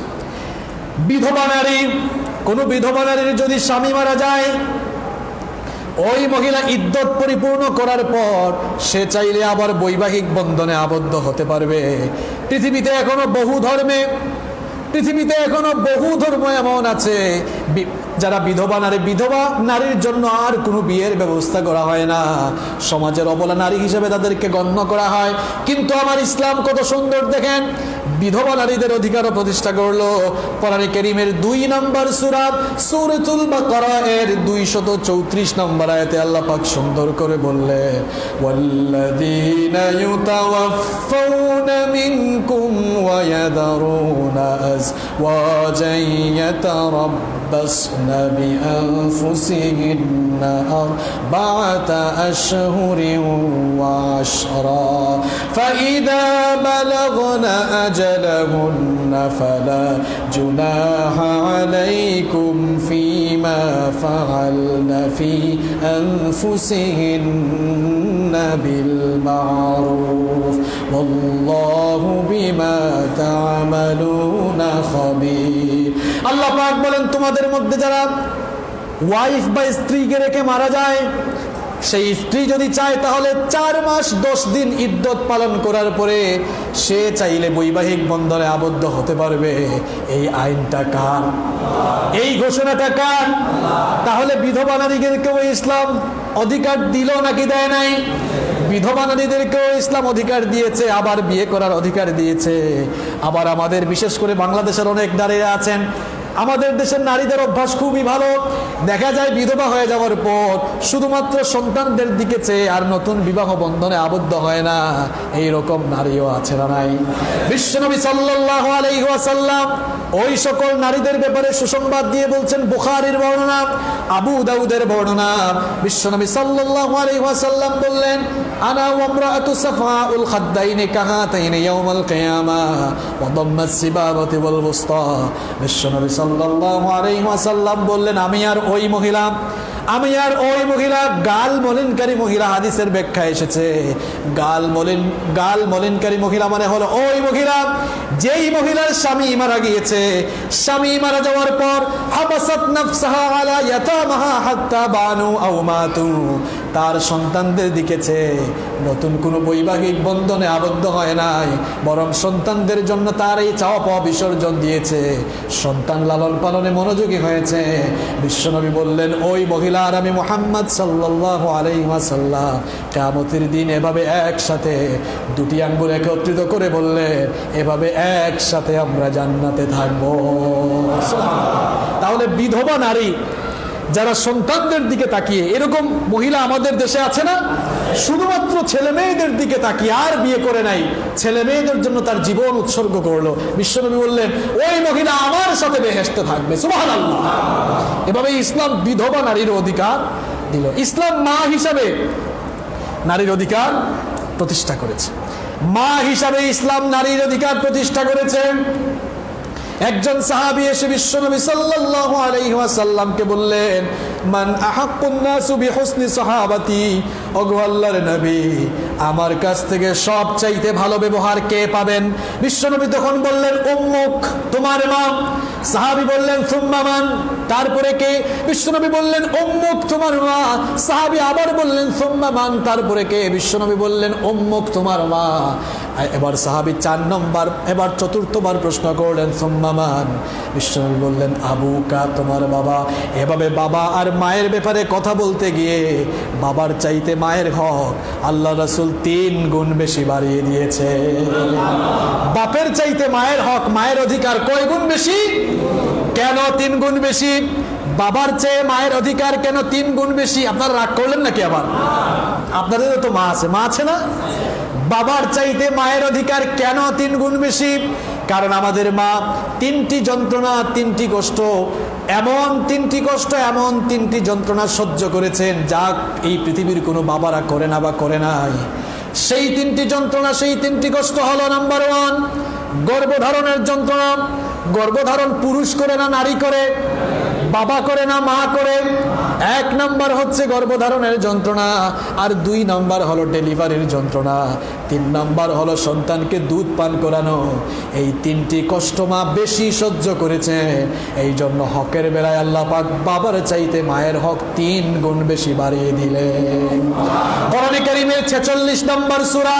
বিধবা নারী, কোনো বিধবা নারীর যদি স্বামী মারা যায়, ওই মহিলা ইদ্যত পরিপূর্ণ করার পর সে চাইলে আবার বৈবাহিক বন্ধনে আবদ্ধ হতে পারবে। পৃথিবীতে এখনো বহু ধর্ম এমন আছে যারা বিধবা নারীর জন্য আর কোনো বিয়ের ব্যবস্থা করা হয় না, সমাজের অবলা নারী হিসেবে তাদেরকে গণ্য করা হয়। কিন্তু আমার ইসলাম কত সুন্দর দেখেন, বিধবা নারীদের অধিকারও প্রতিষ্ঠা করলো। কোরআনে কারীমের 2 নম্বর সূরা সূরাতুল বাকারা এর 234 নম্বর আয়াতে আল্লাহ পাক সুন্দর করে বললেন, ওয়াল্লাযীনা ইউতাওয়াফাউনা মিনকুম ওয়া ইয়াদারুনা আজওয়াজান ইয়াতারাব্বাসনা বিআনফুসিহিন্না আরবা'আতা আশহুরিন ওয়া আশরা ফাইদা বালাগনা أجلهن فلا جناح عليكم فيما فعلن في أنفسهن بالمعروف والله بما تعملون خبير। আল্লাহ পাক বলেন, তোমাদের মধ্যে যারা ওয়াইফ বা স্ত্রীকে রেখে মারা যায়, সেই স্ত্রী যদি চায় তাহলে 4 মাস 10 দিন ইদ্যত পালন করার পরে সে চাইলে বৈবাহিক বন্ধনে আবদ্ধ হতে পারবে। এই আইনটা কার? এই ঘোষণাটা কার? তাহলে বিধবা নারীদেরকেও ইসলাম অধিকার দিল নাকি দেয় নাই? বিধবা নারীদেরকেও ইসলাম অধিকার দিয়েছে, আবার বিয়ে করার অধিকার দিয়েছে। আবার আমাদের বিশেষ করে বাংলাদেশের অনেক নারীরা আছেন, আমাদের দেশের নারীদের অভ্যাস খুবই ভালো। দেখা যায় বিধবা হয়ে যাওয়ার পর শুধুমাত্র সন্তানদের দিকে চেয়ে আর নতুন বিবাহ বন্ধনে আবদ্ধ হয় না। এই রকম নারীও আছে না নাই? বিশ্বনবী সাল্লাল্লাহু আলাইহি ওয়াসাল্লাম ওই সকল নারীদের ব্যাপারে সুসংবাদ দিয়ে বলছেন, বুখারীর বর্ণনা, আবু দাউদের বর্ণনা। বিশ্বনবী সাল্লাল্লাহু আলাইহি ওয়াসাল্লাম বললেন, আনা ওয়া ইমরাআতু সাফাউল খাদ্দাইনি কাহাতাইনি ইয়াউমাল কিয়ামা ওয়া দাম্মাস সিবাবাতি ওয়াল বুসতা। বিশ্বনবী সাল্লাল্লাহু আলাইহি ওয়াসাল্লাম বললেন, আমি আর ওই মহিলা, আমি আর ওই মহিলা, গাল মলিনকারী মহিলা, হাদিসের ব্যাখ্যা এসেছে গাল মলিনকারী মহিলা মানে হলো ওই মহিলা যেই মহিলার স্বামী মারা গিয়েছে, স্বামী মারা যাওয়ার পর হাবাসাত নাফসাহা আলা ইয়াতামাহা হাত্তা বানু আও মাতু, তার সন্তানদের দিকেছে, নতুন কোনো বৈবাহিক বন্ধনে আবদ্ধ হয় নাই, বরং সন্তানদের জন্য তার এই চাওয়া পাওয়া বিসর্জন দিয়েছে, সন্তান লালন পালনে মনোযোগী হয়েছে। বিশ্বনবী বললেন ওই মহিলা আর আমি মুহাম্মদ সাল্লাল্লাহু আলাইহি ওয়াসাল্লাম কিয়ামতের দিন এভাবে একসাথে দুটি আঙ্গুল একত্রিত করে বললেন এভাবে একসাথে আমরা জান্নাতে থাকবো। তাহলে বিধবা নারী যারা সন্তানদের দিকে তাকিয়ে, এরকম মহিলা আমাদের দেশে আছে না? শুধুমাত্র ছেলে মেয়েদের দিকে তাকিয়ে, আর বিয়ে করে নাই, ছেলে মেয়েদের জন্য তার জীবন উৎসর্গ করলো। বিশ্বনবী বললেন ওই মহিলা আমার সাথে বেহেশতে থাকবে। সুবহানাল্লাহ। এভাবে ইসলাম বিধবা নারীর অধিকার দিল। ইসলাম মা হিসাবে নারীর অধিকার প্রতিষ্ঠা করেছে। মা হিসাবে ইসলাম নারীর অধিকার প্রতিষ্ঠা করেছে। একজন সাহাবী এসে বিশ্বনবী সাল্লাল্লাহু আলাইহি ওয়াসাল্লামকে বললেন মান আহাক্কুন নাসু বিহুসনি সাহাবাতি, ওগো আল্লাহর নবী আমার কাছ থেকে সবচাইতে ভালো ব্যবহার কে পাবেন? বিশ্বনবী তখন বললেন উম্মুক, তোমার মা। সাহাবী বললেন সুম্মা মান, তারপরে কে? বিশ্বনবী বললেন উম্মুক, তোমার মা। সাহাবী আবার বললেন সুম্মা মান, তারপরে কে? বিশ্বনবী বললেন উম্মুক, তোমার মা। এবার সাহাবী 4 নম্বর, এবার চতুর্থবার প্রশ্ন করলেন সুম্মা মান। বিশ্বনবী বললেন আবুকা, তোমার বাবা। এভাবে বাবা আর মায়ের ব্যাপারে কথা বলতে গিয়ে বাবার চাইতে মায়ের হক আল্লাহ রাসূল 3 গুণ বেশি বাড়িয়ে দিয়েছে। বাপের চাইতে মায়ের হক, মায়ের অধিকার কয় গুণ বেশি? কেন 3 গুণ বেশি? বাবার চেয়ে মায়ের অধিকার কেন 3 গুণ বেশি? আপনারা রাগ করলেন নাকি? আবার আপনাদেরও তো মা আছে, মা আছে না? বাবার চাইতে মায়ের অধিকার কেন 3 গুণ বেশি? কারণ আমাদের মা 3টি যন্ত্রণা, 3টি কষ্ট, এমন 3টি কষ্ট, এমন 3টি যন্ত্রণা সহ্য করেছেন যা এই পৃথিবীর কোনো বাবারা করে না বা করে নাই। সেই 3টি যন্ত্রণা, সেই 3টি কষ্ট হলো নাম্বার 1 গর্ভধারণের যন্ত্রণা। গর্ভধারণ পুরুষ করে না নারী করে? বাবা করে না মা করে? 1 নাম্বার হচ্ছে গর্ভধারণের যন্ত্রণা, আর 2 নাম্বার হলো ডেলিভারির যন্ত্রণা, 3 নাম্বার হলো সন্তানকে দুধ পান করানো। এই 3টি কষ্ট মা বেশি সহ্য করেছে। এই জন্য হকের বেলায় আল্লাহ পাক বাবার চাইতে মায়ের হক 3 গুণ বেশি বাড়িয়ে দিলেন। কোরআনে কারীমের 46 নম্বর সূরা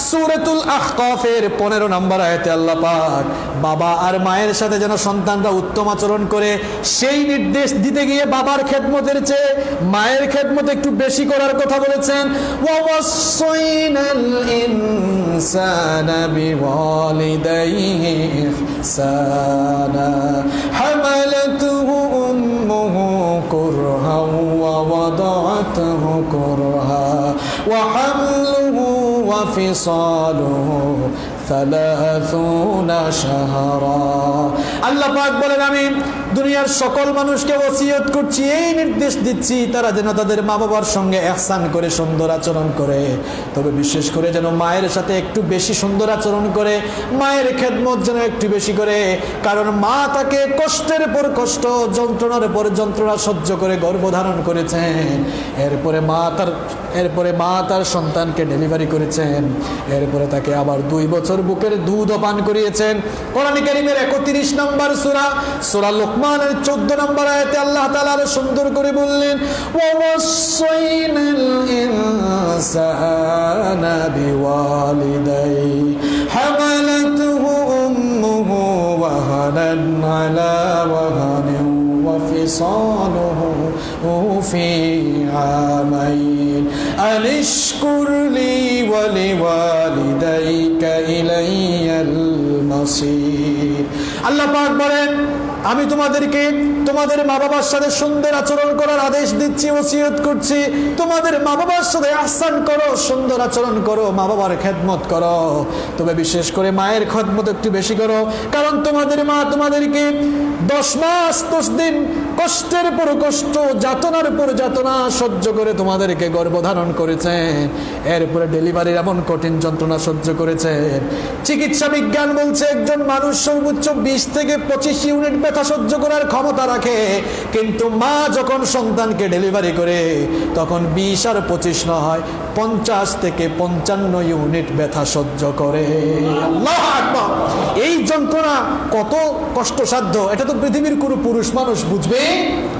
সূরাতুল আহকাফের 15 নম্বর আয়াতে আল্লাহ পাক বাবা আর মায়ের সাথে যেন সন্তানরা উত্তম আচরণ করে সেই নির্দেশ দিতে গিয়ে বাবার খেদমতের চেয়ে মায়ের খেদমত একটু বেশি করার কথা বলেছেন। ওয়াসাইনাল ইনসানা বিওয়ালিদাইহি ইহসানা হামালাতুহু উম্মুহু কুরহান ওয়া ওয়াদাআতুহু কুরহা ওয়া হামলুহু ওয়া ফিসালুহু 30 শাহরা। আল্লাহ পাক বলেন আমি দুনিয়ার সকল মানুষকে ওসিয়ত করছি, এই নির্দেশ দিচ্ছি তারা যেন তাদের মা বাবার সঙ্গে ইহসান করে সুন্দর আচরণ করে, তবে বিশেষ করে যেন মায়ের সাথে একটু বেশি সুন্দর আচরণ করে, মায়ের খেদমত যেন একটু বেশি করে। কারণ মা তাকে কষ্টের পর কষ্ট, যন্ত্রণার পর যন্ত্রণা সহ্য করে গর্ভধারণ করেছেন। এরপরে মা তার সন্তানকে ডেলিভারি করেছেন, এরপরে তাকে আবার 2 বছর বুকের দুধ পান করিয়েছেন। কোরআনে কারীমের 31 নম্বর সূরা লুকমানের 14 নম্বর আয়াতে আল্লাহ তাআলা আরো সুন্দর করে বললেন ওয়াসাইনাল ইনসানা বিওয়ালিদাইহি হামালাতুহু উম্মুহু ওয়াহানান আলা ওয়াহানিন وفصاله في عامين أن اشكر لي ولوالديك إلي المصير। আল্লাহ পাক বলেন আমি তোমাদেরকে তোমাদের মা বাবার সাথে সুন্দর আচরণ করার আদেশ দিচ্ছি, ওসিয়ত করছি। তোমাদের মা বাবার সাথে ইহসান করো, সুন্দর আচরণ করো, মা বাবার খেদমত করো, তবে বিশেষ করে মায়ের খেদমত একটু বেশি করো। কারণ তোমাদের মা তোমাদেরকে 10 মাস 10 দিন কষ্টের পর কষ্ট, যাতনার পর যাতনা সহ্য করে তোমাদেরকে গর্ভধারণ করেছেন, এরপরে ডেলিভারির এমন কঠিন যন্ত্রণা সহ্য করেছেন। চিকিৎসা বিজ্ঞান বলছে একজন মানুষ সর্বোচ্চ 20 থেকে 25 ইউনিট ব্যথা সহ্য করার ক্ষমতা রাখে, কিন্তু মা যখন সন্তানকে ডেলিভারি করে তখন 20 আর 25 নয় 50 থেকে 55 ইউনিট ব্যথা সহ্য করে। আল্লাহু আকবার! এই যন্ত্রণা কত কষ্টসাধ্য এটা তো পৃথিবীর কোনো পুরুষ মানুষ বুঝবে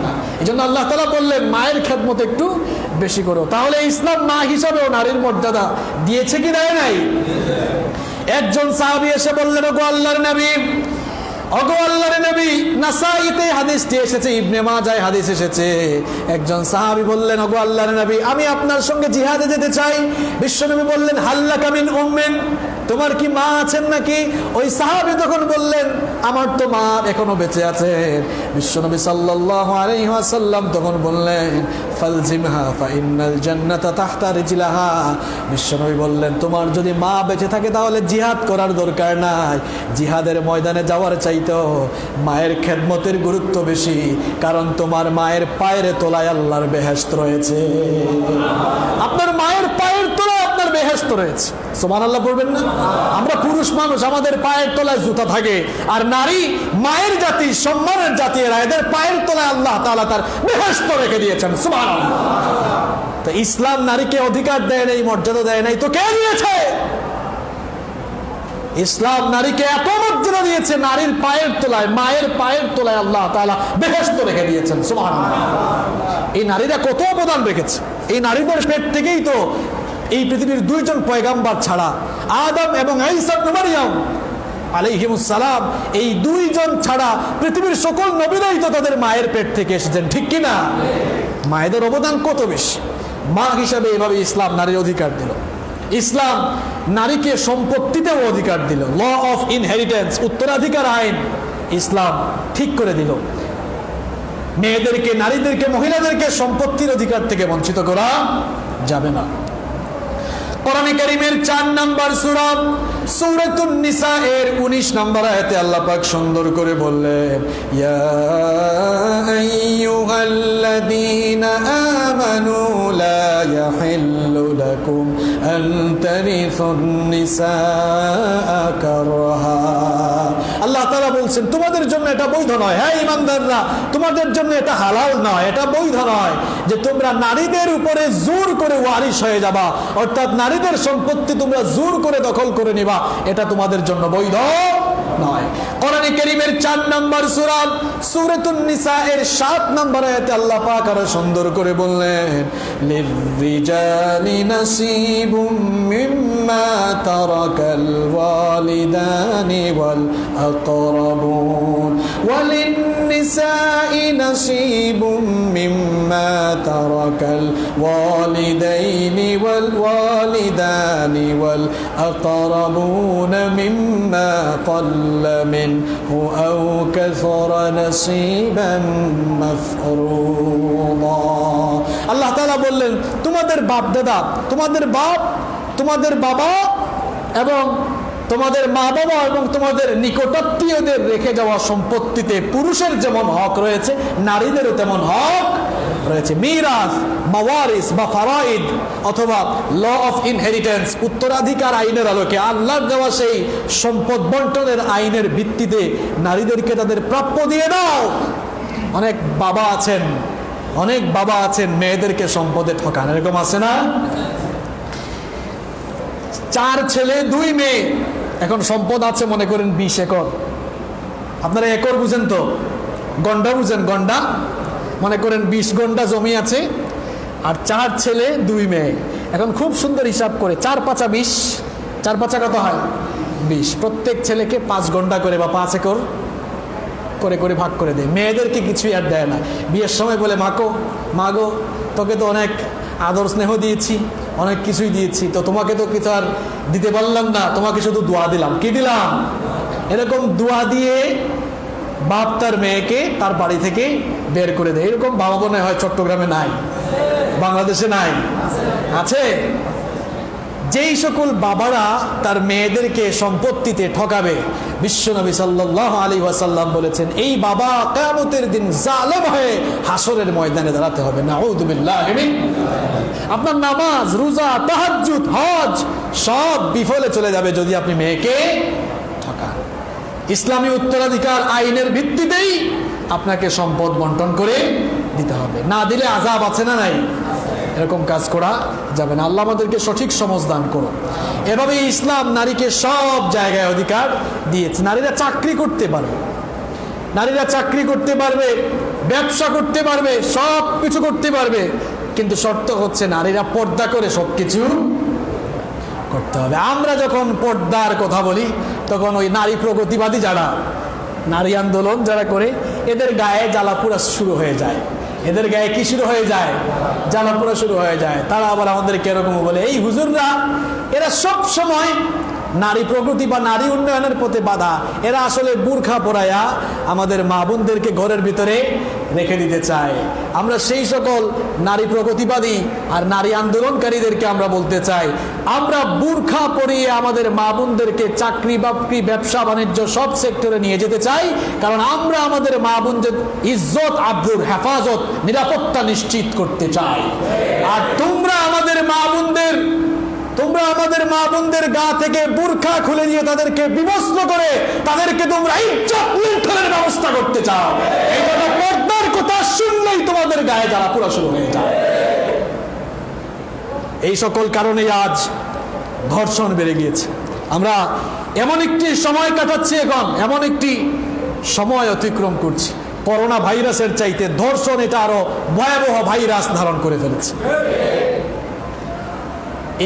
না। এই জন্য আল্লাহ তাআলা বললেন মায়ের খেদমত একটু বেশি করো। তাহলে ইসলাম মা হিসাবেও নারীর মর্যাদা দিয়েছে কি দেয় নাই? একজন সাহাবী এসে বললেন, ওগো আল্লাহর নবী, ওগো আল্লাহর নবী, নাসাঈতে হাদিসটি এসেছে, ইবনে মাজায় হাদিস এসেছে। একজন সাহাবী বললেন, ওগো আল্লাহর নবী, আমি আপনার সঙ্গে জিহাদে যেতে চাই। বিশ্বনবী বললেন, হাল্লাকা মিন উম্মিন, তোমার কি মা আছেন নাকি? ওই সাহাবী তখন বললেন, আমার তো মা এখনো বেঁচে আছেন। বিশ্বনবী সাল্লাল্লাহু আলাইহি ওয়াসাল্লাম তখন বললেন, ফালজিমহা ফাইন্নাল জান্নাতা তাহতা রিজলাহা। বিশ্বনবী বললেন, তোমার যদি মা বেঁচে থাকে তাহলে জিহাদ করার দরকার নাই, জিহাদের ময়দানে যাওয়ার চাইতো মায়ের খেদমতের গুরুত্ব বেশি, কারণ তোমার মায়ের পায়ের তলায় আল্লাহর বেহেশত রয়েছে। আপনার মায়ের পায়ের তলায় আপনার বেহেশত রয়েছে। সুবহানাল্লাহ পড়বেন না? আমরা পুরুষ মানুষ, আমাদের পায়ের তলায় জুতা থাকে, আর নারী মায়ের জাতি, সম্মানের জাতি, এরা এদের পায়ের তলায় আল্লাহ তাআলা তার বেহেশত রেখে দিয়েছেন। সুবহানাল্লাহ। তো ইসলাম নারীকে অধিকার দেয় নাই, মর্যাদা দেয় নাই, তো কে দিয়েছে? ইসলাম নারীকে এত মর্যাদা দিয়েছে, নারীর পায়ের তলায়, মায়ের পায়ের তলায় আল্লাহ তাআলা বেহেশত রেখে দিয়েছেন। সুবহানাল্লাহ। এই নারীরা কত অবদান রেখেছে। এই নারীদের পেট থেকেই তো এই পৃথিবীর দুইজন পয়গাম্বার ছাড়া, আদম এবং ঈসা ইবনে মারইয়াম আলাইহিমুস সালাম, এই দুইজন ছাড়া পৃথিবীর সকল নবীরাই তো তাদের মায়ের পেট থেকে এসেছেন, ঠিক কি না? মায়েদের অবদান কত বেশি। মা হিসাবে এভাবে ইসলাম নারীর অধিকার দিল। ইসলাম নারীকে সম্পত্তিতেও অধিকার দিল। ল অফ ইনহেরিটেন্স, উত্তরাধিকার আইন ইসলাম ঠিক করে দিল। মেয়েদেরকে, নারীদেরকে, মহিলাদেরকে সম্পত্তির অধিকার থেকে বঞ্চিত করা যাবে না। কোরআনে কারীমের 4 নম্বর সূরা সূরাতুন নিসা এর 19 নম্বর আয়াতে আল্লাহ পাক সুন্দর করে বললেন, ইয়া আইয়ুহাল্লাযীনা আমানু লা ইয়াহিল্লু লাকুম আন তারিসুন নিসা কারহা। আল্লাহ তাআলা বলছেন তোমাদের জন্য এটা বৈধ নয়, হ্যাঁ ঈমানদাররা, তোমাদের জন্য এটা হালাল নয়, এটা বৈধ নয় যে তোমরা নারীদের উপরে জোর করে ওয়ারিশ হয়ে যাবা, অর্থাৎ নারীদের সম্পত্তি তোমরা জোর করে দখল করে নিবা, এটা তোমাদের জন্য বৈধ নয়। কোরআনে কারীমের 4 নম্বর সূরা সূরাতুন নিসা এর 7 নম্বর আয়াতে আল্লাহ পাক আরো সুন্দর করে বললেন, লিররিজালি নাসিবুম মিম্মা তারাকাল ওয়ালিদানি ওয়াল আকরাবুন ওয়ালিন নিসাই নাসিবুম মিম্মা তারাকাল ওয়ালিদাইনি ওয়াল ওয়ালিদানি ওয়াল আকরাবুন মিম্মা ক্বাল্লা মিনহু আও কাসরা নাসিবান মাফরুদা। আল্লাহ তাআলা বললেন তোমাদের বাপ দাদা, তোমাদের বাপ, তোমাদের বাবা এবং তোমাদের মা বাবা এবং তোমাদের নিকটাত্মীয়দের রেখে যাওয়া সম্পত্তিতে পুরুষের যেমন হক রয়েছে, নারীদেরও তেমন হক রয়েছে। মিরাস, মাওয়ারিস বা ফারাইদ অথবা ল অফ ইনহেরিটেন্স, উত্তরাধিকার আইনের আলোকে আল্লাহর দেওয়া সেই সম্পদ বন্টনের আইনের ভিত্তিতে নারীদেরকে তাদের প্রাপ্য দিয়ে দাও। অনেক বাবা আছেন, অনেক বাবা আছেন মেয়েদেরকে সম্পদে ঠকান, এরকম আছে না? 4 ছেলে 2 মেয়ে, এখন সম্পদ আছে মনে করেন 20 একর। আপনারা একর বুঝেন তো? গন্ডা বুঝেন? গন্ডা মনে করেন 20 গন্ডা জমি আছে, আর 4 ছেলে 2 মেয়ে। এখন খুব সুন্দর হিসাব করে 4 5 20, 4 5 কত হয়? 20। প্রত্যেক ছেলেকে 5 গন্ডা করে বা 5 একর করে করে ভাগ করে দেয়। মেয়েদেরকে কিছুই আর দেয় না। বিয়ের সময় বলে, মাগো তোকে তো অনেক আদর স্নেহ দিয়েছি, অনেক কিছুই দিয়েছি, তো তোমাকে তো কিছু আর দিতে পারলাম না, তোমাকে শুধু দোয়া দিলাম। কি দিলাম? এরকম দোয়া দিয়ে বাপ তার মেয়েকে তার বাড়ি থেকে বের করে দেয়। এরকম বাবা মনে হয় চট্টগ্রামে নাই, বাংলাদেশে নাই, আছে? যেই সকল বাবারা তার মেয়েদেরকে সম্পত্তিতে ঠকাবে, বিশ্বনবী সাল্লাল্লাহু আলাইহি ওয়াসাল্লাম বলেছেন এই বাবা কিয়ামতের দিন জালেম হয়ে হাসরের ময়দানে দাঁড়াতে হবে। নাউযু বিল্লাহি মিন। আপনার নামাজ, রোজা, তাহাজ্জুদ, হজ সব বিফলে চলে যাবে যদি আপনি মেয়েকে ঠকান। ইসলামী উত্তরাধিকার আইনের ভিত্তিতেই আপনাকে সম্পদ বন্টন করে দিতে হবে, না দিলে আযাব আছে না নাই? এরকম কাজ করা যাবে না। আল্লাহ আমাদেরকে সঠিক সমঝ দান করুন। এভাবে ইসলাম নারীকে সব জায়গায় অধিকার দিয়েছে। নারীরা চাকরি করতে পারবে, নারীরা চাকরি করতে পারবে, ব্যবসা করতে পারবে, সব কিছু করতে পারবে, কিন্তু শর্ত হচ্ছে নারীরা পর্দা করে সবকিছু করতে হবে। আমরা যখন পর্দার কথা বলি তখন ওই নারী প্রগতিবাদী যারা, নারী আন্দোলন যারা করে, এদের গায়ে জ্বালাপোড়া শুরু হয়ে যায়। এদের গায়ে কি শুরু হয়ে যায়? জ্বালাপোড়া শুরু হয়ে যায়। তারা আবার আমাদের কেরকম বলে, এই হুজুররা এরা সব সময় নারী প্রগতি বা নারী উন্নয়নের পথে বাধা। এরা আসলে বুরখা পরায়া আমাদের মা বোনদেরকে ঘরের ভিতরে রেখে দিতে চায়। আমরা সেই সকল নারী প্রগতিবাদী আর নারী আন্দোলনকারীদেরকে আমরা বলতে চাই, আমরা বুরখা পরিয়ে আমাদের মা বোনদেরকে চাকরি বাকরি ব্যবসা বাণিজ্য সব সেক্টরে নিয়ে যেতে চাই, কারণ আমরা আমাদের মা বোনদের ইজ্জত আব্রুর হেফাজত নিরাপত্তা নিশ্চিত করতে চাই। আর তোমরা আমাদের মা বোনদের গা থেকে বুরখা খুলে দিয়ে তাদেরকে বিবস্ত্র করে তাদেরকে তোমরা ইজ্জত লুণ্ঠনের ব্যবস্থা করতে চাও। এই জন্য পর্দার কথা শুনলেই তোমাদের গায়ে জ্বালা পোড়া শুরু হয়ে যায়। এই সকল কারণে আজ ধর্ষণ বেড়ে গিয়েছে। আমরা এমন একটি সময় কাটাচ্ছি, এখন এমন একটি সময় অতিক্রম করছি, করোনা ভাইরাসের চাইতে ধর্ষণ এটা আরো ভয়াবহ ভাইরাস ধারণ করে ফেলেছে।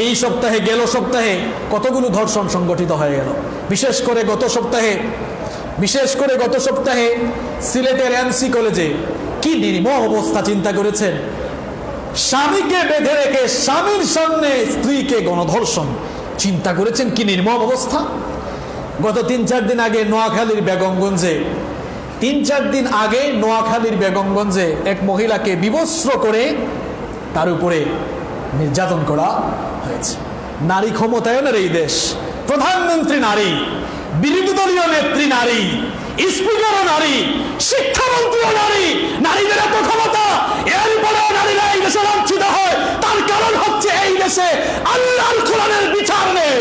এই সপ্তাহে, গেল সপ্তাহে কতগুলো ধর্ষণ সংগঠিত হয়ে গেল। বিশেষ করে গত সপ্তাহে সিলেটের এমসি কলেজে কি নির্মম অবস্থা, চিন্তা করেছেন? স্বামীকে বেঁধে রেখে স্বামীর সামনে স্ত্রীকে গণধর্ষণ, চিন্তা করেছেন কি নির্মম অবস্থা? গত 3-4 দিন আগে নোয়াখালীর বেগমগঞ্জে এক মহিলাকে বিবস্ত্র করে তার উপরে নির্যাতন করা হয়েছে। নারী ক্ষমতায়নের এই দেশ, প্রধানমন্ত্রী নারী, বিরোধী দলীয় নেত্রী নারী, স্পিকারও নারী, শিক্ষামন্ত্রীও নারী, নারীদের এত ক্ষমতা, এরপরেও নারীরা এই দেশে লাঞ্ছিত হয়। তার কারণ হচ্ছে এই দেশে আল্লাহর কোরআনের বিচার নেই।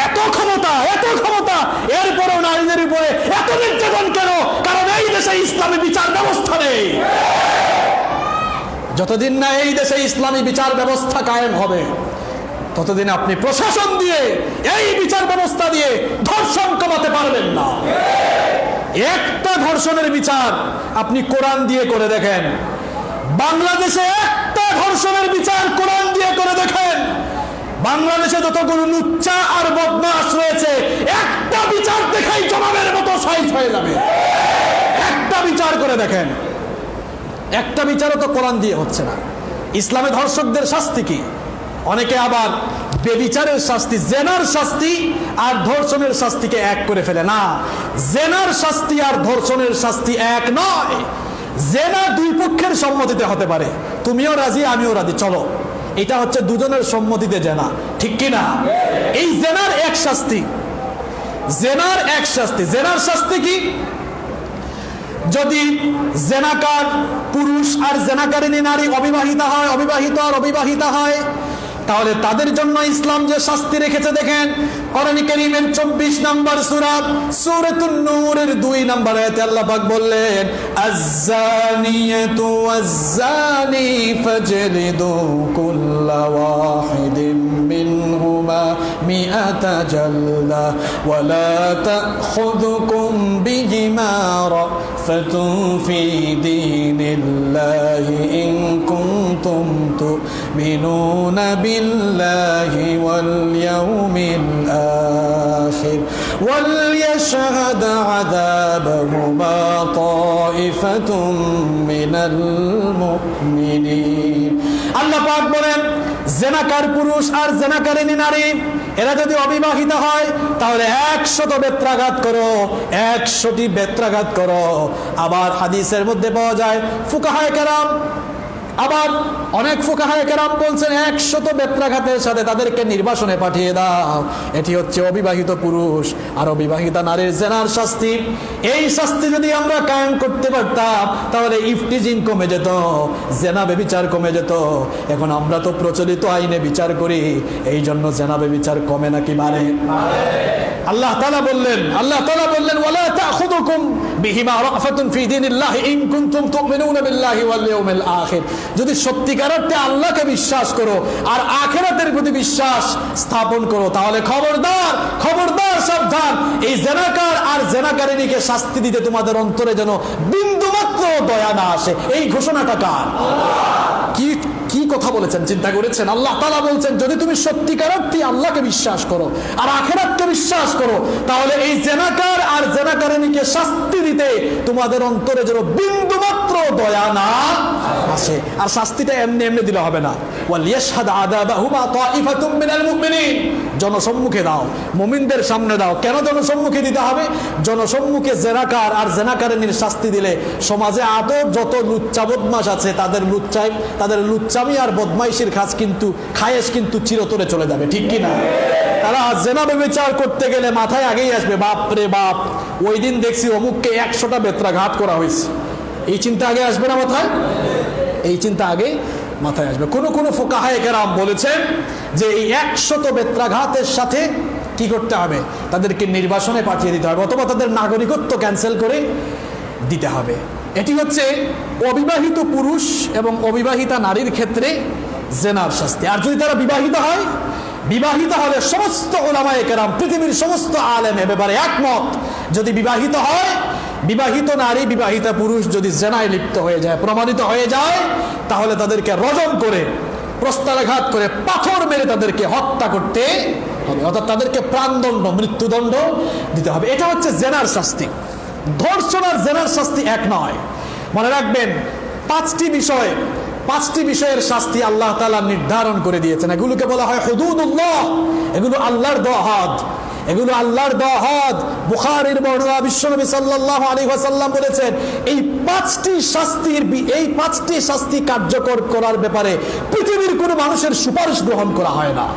এত ক্ষমতা, এরপরেও নারীদের উপরে এত নির্যাতন কেন? কারণ এই দেশে ইসলামী বিচার ব্যবস্থা নেই। যতদিন না এই দেশে ইসলামী বিচার ব্যবস্থা কায়েম হবে, ততদিন আপনি প্রশাসন দিয়ে, এই বিচার ব্যবস্থা দিয়ে ধর্ষণ কমাতে পারবেন না। একটা ধর্ষণের বিচার আপনি কোরআন দিয়ে করে দেখেন, বাংলাদেশে একটা ধর্ষণের বিচার কোরআন দিয়ে করে দেখেন, বাংলাদেশে যতগুলো লুচ্চা আর বদমাশ রয়েছে, একটা বিচার দেখাই জমাবের মতো সাইজ হয়ে যাবে। একটা বিচার করে দেখেন, একটা বিচারও তো কোরআন দিয়ে হচ্ছে না। ইসলামে ধর্ষকদের শাস্তি কি? অনেকে আবার বেবিচারের শাস্তি, জেনার শাস্তি আর ধর্ষণের শাস্তিকে এক করে ফেলে। না, জেনার শাস্তি আর ধর্ষণের শাস্তি এক নয়। জেনা দুই পক্ষের সম্মতিতে হতে পারে, তুমিও রাজি আমিও রাজি, চলো, এটা হচ্ছে দুজনের সম্মতিতে জেনা, ঠিক কি না? এই জেনার এক শাস্তি। জেনার শাস্তি কি? যদি জেনাকার পুরুষ আর জেনাকারিনী নারী অবিবাহিতা হয়, তাহলে তাদের জন্য ইসলাম যে শাস্তি রেখেছে দেখেন, কোরআনে কারীমের 24 নম্বর সূরাতুন নূরের 2 নম্বর আয়াতে আল্লাহ পাক বললেন, আয-যানিয়াতু ওয়াজ-যানি ফাজলিদু কুল্লা ওয়াহিদিন মিনহুমা মিআতা জালদা ওয়া লা তা'খুযুকুম বিহিমা রাফাতুন ফি দীনিল্লাহি ইন কুনতুম তু'মিনুনা بالله واليوم الآخر وليشهد عذابهما طائفة من المؤمنين। আল্লাহ পাক বলেন, জেনাকার পুরুষ আর জেনাকারিনী নারী এরা যদি অবিবাহিত হয় তাহলে 100 বেত্রাঘাত করো, 100টি বেত্রাঘাত করো। আবার হাদিসের মধ্যে পাওয়া যায়, ফুকাহায়ে কেরাম আবার অনেক ফুকাহায়ে কেরাম বলছেন 100 বেত্রাঘাতের সাথে তাদেরকে নির্বাসনে পাঠিয়ে দাও। এটি হচ্ছে অবিবাহিত পুরুষ আর অবিবাহিতা নারীর জেনার শাস্তি। এই শাস্তি যদি আমরা কায়েম করতে পারতাম তাহলে ইফতিজিং কমে যেত, জেনা বেবিচার কমে যেত। এখন আমরা তো প্রচলিত আইনে বিচার করি, এই জন্য জেনা বেবিচার কমে নাকি বাড়ে? আল্লাহ তাআলা বললেন ওয়ালা তাখুদুকুম বিহিমা রাফাতুন ফি দীনিল্লাহি ইন কুনতুম তুমিনুনা বিল্লাহি ওয়াল ইয়াউমিল আখির। যদি সত্যিকার অর্থে আল্লাহকে বিশ্বাস করো আর আখিরাতের প্রতি বিশ্বাস স্থাপন করো, তাহলে খবরদার সাবধান, এই জেনাকার আর জেনাকারিনীকে শাস্তি দিতে তোমাদের অন্তরে যেন বিন্দুমাত্র দয়া না আসে। এই ঘোষণাটা কার? কি কথা বলেছেন, চিন্তা করেছেন? আল্লাহ তাআলা বলছেন যদি তুমি সত্যিকার অর্থে আল্লাহকে বিশ্বাস করো আর আখিরাতকে বিশ্বাস করো, তাহলে এই জেনাকার আর জেনাকারিনীকে শাস্তি দিতে তোমাদের অন্তরে যেন বিন্দুমাত্র দয়া না আসে। আর শাস্তিটা এমনি দিলে হবে না। ওয়াল ইয়াশহাদ আযাবাহুমা তাইফাতুম মিনাল মুমিনিন, জনসম্মুখে দাও, মুমিনদের সামনে দাও। কেন জনসম্মুখে দিতে হবে? জনসম্মুখে জেনাকার আর জেনাকারিনীর শাস্তি দিলে সমাজে আদর যত লুচ্চা বদমাশ আছে তাদের লুচ্চামি আর বদমাইশির খায়েশ কিন্তু চিরতরে চলে যাবে, ঠিক কি না? তারা জেনা ব্যভিচার করতে গেলে মাথায় আগেই আসবে বাপ রে বাপ, ওই দিন দেখছি অমুককে 100টা বেত্রাঘাত করা হয়েছে। এই চিন্তা আগে আসবে না মাথায়? এই চিন্তা আগে মাথায় আসবে। কোন ফুকাহায়ে কেরাম বলেছেন যে এই 100 বেত্রাঘাতের সাথে কি করতে হবে? তাদেরকে নির্বাসনে পাঠিয়ে দিতে হবে, অথবা তাদের নাগরিকত্ব ক্যান্সেল করে দিতে হবে। এটি হচ্ছে অবিবাহিত পুরুষ এবং অবিবাহিতা নারীর ক্ষেত্রে জেনার শাস্তি। আর যদি তারা বিবাহিত হলে সমস্ত উলামায়ে কেরাম, পৃথিবীর সমস্ত আলেম এ ব্যাপারে একমত, যদি বিবাহিত হয়, বিবাহিত নারী বিবাহিতা পুরুষ যদি জেনায় লিপ্ত হয়ে যায়, প্রমাণিত হয়ে যায়, তাহলে তাদেরকে রজম করে, প্রস্তারাঘাত করে, পাথর মেরে তাদেরকে হত্যা করতে হবে, অর্থাৎ তাদেরকে প্রাণদণ্ড, মৃত্যুদণ্ড দিতে হবে। এটা হচ্ছে জেনার শাস্তি। ধর্ষণ আর জেনার শাস্তি এক নয়। মনে রাখবেন, 5টি বিষয়ের শাস্তি আল্লাহ তাআলা নির্ধারণ করে দিয়েছেন। এগুলোকে বলা হয় হুদুদুল্লাহ, এগুলো আল্লাহর দেওয়া হদ। বুখারীর বর্ণনা, বিশ্বনবী সাল্লাল্লাহু আলাইহি ওয়াসাল্লাম বলেছেন এই 5টি শাস্তি কার্যকর করার ব্যাপারে পৃথিবীর কোনো মানুষের সুপারিশ গ্রহণ করা হয় না।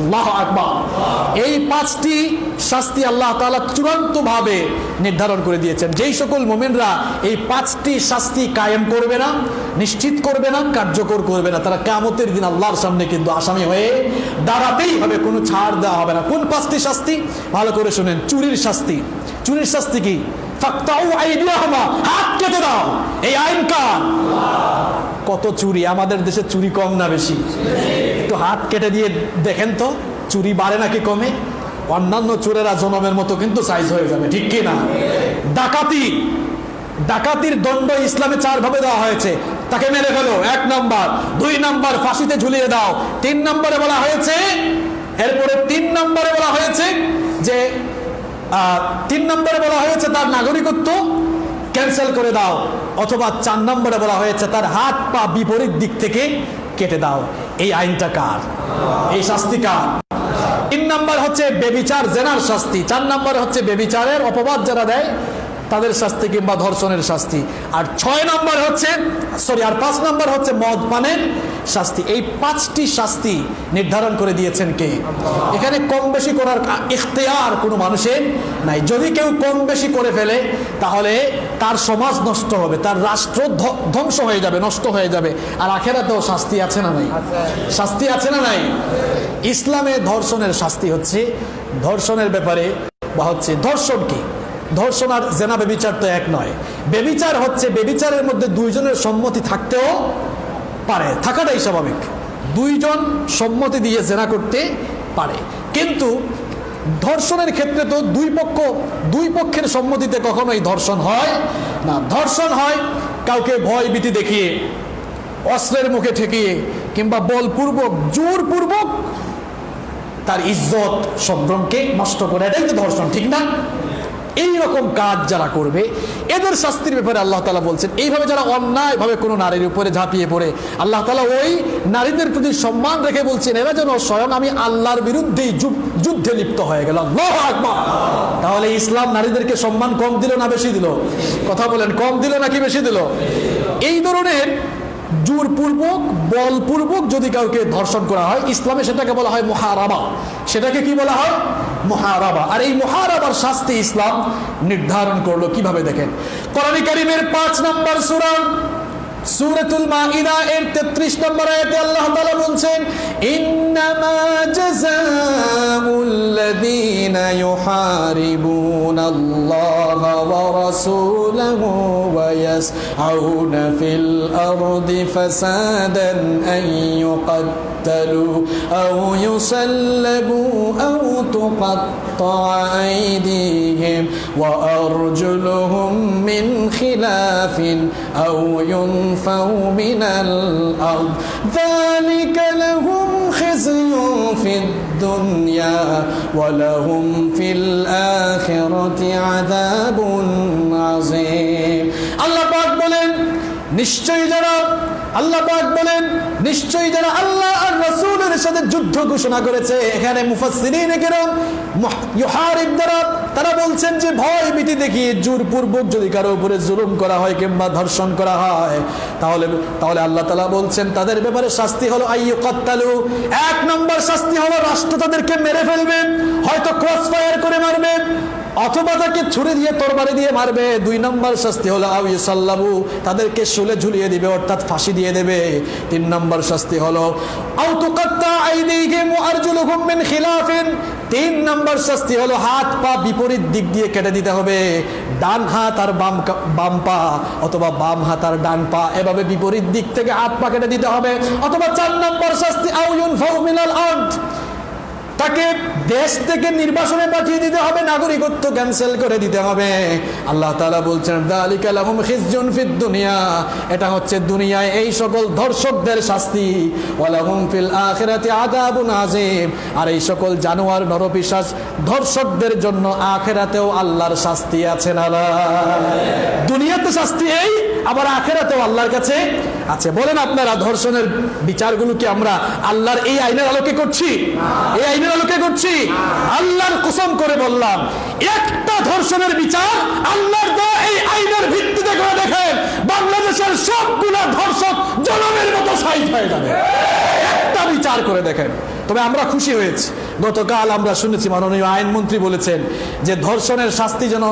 আল্লাহু আকবার। এই 5টি শাস্তি আল্লাহ তাআলা চূড়ান্তভাবে নির্ধারণ করে দিয়েছেন। যেই সকল মুমিনরা এই 5টি শাস্তি কায়েম করবে না, নিশ্চিত করবে না, কার্যকর করবে না, তারা কিয়ামতের দিন আল্লাহর সামনে কিন্তু আসামি হয়ে দাঁড়াতেই হবে, কোনো ছাড় দেওয়া হবে না। কোন 5টি শাস্তি? ভালো করে শুনেন। চুরির শাস্তি কি? ফাকতাউ আইদিয়াহুমা, হাত কেটে দাও। এই আইন কার? কত চুরি আমাদের দেশে, চুরি কম না বেশি? একটু হাত কেটে দিয়ে দেখেন তো চুরি বাড়ে নাকি কমে? অন্যান্য চোরেরা জনমের মতো কিন্তু সাইজ হয়ে যাবে, ঠিক কি না? ডাকাতির দণ্ড ইসলামে 4 ভাবে দেওয়া হয়েছে। তাকে মেরে ফেলো 1 নাম্বার, 2 নাম্বার ফাঁসিতে ঝুলিয়ে দাও, 3 নম্বরে বলা হয়েছে, এরপরে 3 নম্বরে বলা হয়েছে যে 3 নম্বরে বলা হয়েছে তার নাগরিকত্ব ক্যান্সেল করে দাও, অথবা 4 নম্বরে বলা হয়েছে তার হাত পা বিপরীত দিক থেকে কেটে দাও। এই আইনটা কার? এই শাস্তি কার? 3 নম্বর হচ্ছে বেবিচার, জেনার শাস্তি। 4 নম্বরে হচ্ছে বেবিচারের অপবাদ যারা দেয় তাদের শাস্তি কিংবা ধর্ষণের শাস্তি। আর 5 নম্বর হচ্ছে মদ পানের শাস্তি। এই 5টি শাস্তি নির্ধারণ করে দিয়েছেন কে? এখানে কম বেশি করার ইখতিয়ার কোনো মানুষের নাই। যদি কেউ কম বেশি করে ফেলে তাহলে তার সমাজ নষ্ট হবে, তার রাষ্ট্র ধ্বংস হয়ে যাবে, নষ্ট হয়ে যাবে। আর আখিরাতেও শাস্তি আছে না নাই? শাস্তি আছে না নাই? ইসলামে ধর্ষণের শাস্তি হচ্ছে, ধর্ষণের ব্যাপারে বা হচ্ছে ধর্ষণ কি? ধর্ষণ আর জেনা বেবিচার তো এক নয়। বেবিচার হচ্ছে, বেবিচারের মধ্যে 2 জনের সম্মতি থাকতেও পারে, থাকাটাই স্বাভাবিক। 2 জন সম্মতি দিয়ে জেনা করতে পারে, কিন্তু ধর্ষণের ক্ষেত্রে তো 2 পক্ষের সম্মতিতে কখনোই ধর্ষণ হয় না। ধর্ষণ হয় কাউকে ভয় ভীতি দেখিয়ে, অস্ত্রের মুখে ঠেকিয়ে, কিংবা বলপূর্বক, জোরপূর্বক তার ইজ্জত সম্ভ্রমকে নষ্ট করে। এটাই তো ধর্ষণ, ঠিক না? এইরকম কাজ যারা করবে এদের শাস্তির ব্যাপারে আল্লাহ তাআলা বলছেন, এইভাবে যারা অন্যায়ভাবে কোনো নারীর উপরে ঝাঁপিয়ে পড়ে, আল্লাহ তাআলা ওই নারীদের প্রতি সম্মান রেখে বলছেন এরা যেন স্বয়ং আমি আল্লাহর বিরুদ্ধেই যুদ্ধে লিপ্ত হয়ে গেল। আল্লাহু আকবার। তাহলে ইসলাম নারীদেরকে সম্মান কম দিল না বেশি দিল? কথা বলেন, কম দিল নাকি বেশি দিল? এই ধরনের জোরপূর্বক বলপূর্বক যদি কাউকে ধর্ষণ করা হয়, ইসলামে সেটাকে বলা হয় মুহারাবা। সেটাকে কি বলা হয়? মুহারাবা। আর এই মুহারাবার শাস্তি ইসলাম নির্ধারণ করলো কিভাবে দেখেন, কোরআন কারীমের 5 নম্বর সূরা সূরাতুল মাইদা এর 33 নম্বর আয়াতে আল্লাহ তাআলা বলেন, ইন্নামা জাযাউল লাযীনা ইউহারিবুনাল্লাহা ওয়া রাসূলাহু ওয়া ইয়াসআউনা ফিল আরদি ফাসাদান আন ইউকাত্তালু আও ইউসাল্লাবু আও তুকাত্তা'a আইদিহিম ওয়া আরজুলুহুম মিন খিলাফিন আও ينفوا من الأرض ذلك لهم خزي في الدنيا ولهم في الآخرة عذاب عظيم الله পাক বলেন নিশ্চয়ই যারা আল্লাহ পাক বলেন নিশ্চয়ই যারা আল্লাহ আর রাসূলের সাথে যুদ্ধ ঘোষণা করেছে। এখানে মুফাসসিরিন কেরাম ইউহারিব দ্বারা তারা বলছেন যে ভয় ভীতি দেখিয়ে জোরপূর্বক যদি কারো উপরে জুলুম করা হয় কিংবা ধর্ষণ করা হয়, তাহলে আল্লাহ তাআলা বলছেন তাদের ব্যাপারে শাস্তি হলো আইয়ুকাত্তালু। 1 নম্বর শাস্তি হলো রাষ্ট্র তাদেরকে মেরে ফেলবে, হয়তো ক্রস ফায়ার করে মারবে অথবা তাকে ছুরি দিয়ে তরবারি দিয়ে মারবে। 2 নম্বর শাস্তি হলো আও ইউসাল্লাবু, তাদেরকে শুলে ঝুলিয়ে দিবে অর্থাৎ ফাঁসি দিয়ে দেবে। 3 নম্বর শাস্তি হলো আও তুকাত্তা আইদিহিম ওয়া আরজুলুহুম মিন খিলাফিন, 3 নম্বর শাস্তি হলো হাত পা বিপরীত দিক দিয়ে কেটে দিতে হবে, ডান হাত আর বাম পা অথবা বাম হাত আর ডান পা এভাবে বিপরীত দিক থেকে হাত পা কেটে দিতে হবে। অথবা 4 নম্বর শাস্তি আও ইউনফাউ মিনাল আরদ, তাকে দেশ থেকে নির্বাসনে পাঠিয়ে দিতে হবে, নাগরিকত্ব ক্যান্সেল করে দিতে হবে। আল্লাহ তাআলা বলছেন যালিকা লাহুম খিজুন ফিদ দুনিয়া, এটা হচ্ছে দুনিয়ায় এই সকল ধর্ষকদের শাস্তি, ওয়া লাহুম ফিল আখিরাতি আযাবুন আযীম, আর এই সকল জানোয়ার নরপিশাচ ধর্ষকদের জন্য আখিরাতেও আল্লাহর শাস্তি আছে না? দুনিয়াতে শাস্তি এই, আবার আখিরাতেও আল্লাহর কাছে আছে। বলেন আপনারা ধর্ষণের বিচারগুলো কি আমরা আল্লাহর এই আইনের আলোকে করছি? এই আইনের আলোকে করছি? আল্লাহর কসম করে বললাম, একটা ধর্ষণের বিচার আল্লাহর দেওয়া এই আইনের ভিত্তিতে করে দেখেন, বাংলাদেশের সবগুলো ধর্ষক জনমের মতো সাইজ হয়ে যাবে। একটা বিচার করে দেখেন। তবে আমরা খুশি হয়েছি, গতকাল আমরা শুনেছি মাননীয় আইনমন্ত্রী বলেছেন যে ধর্ষণের শাস্তি যেন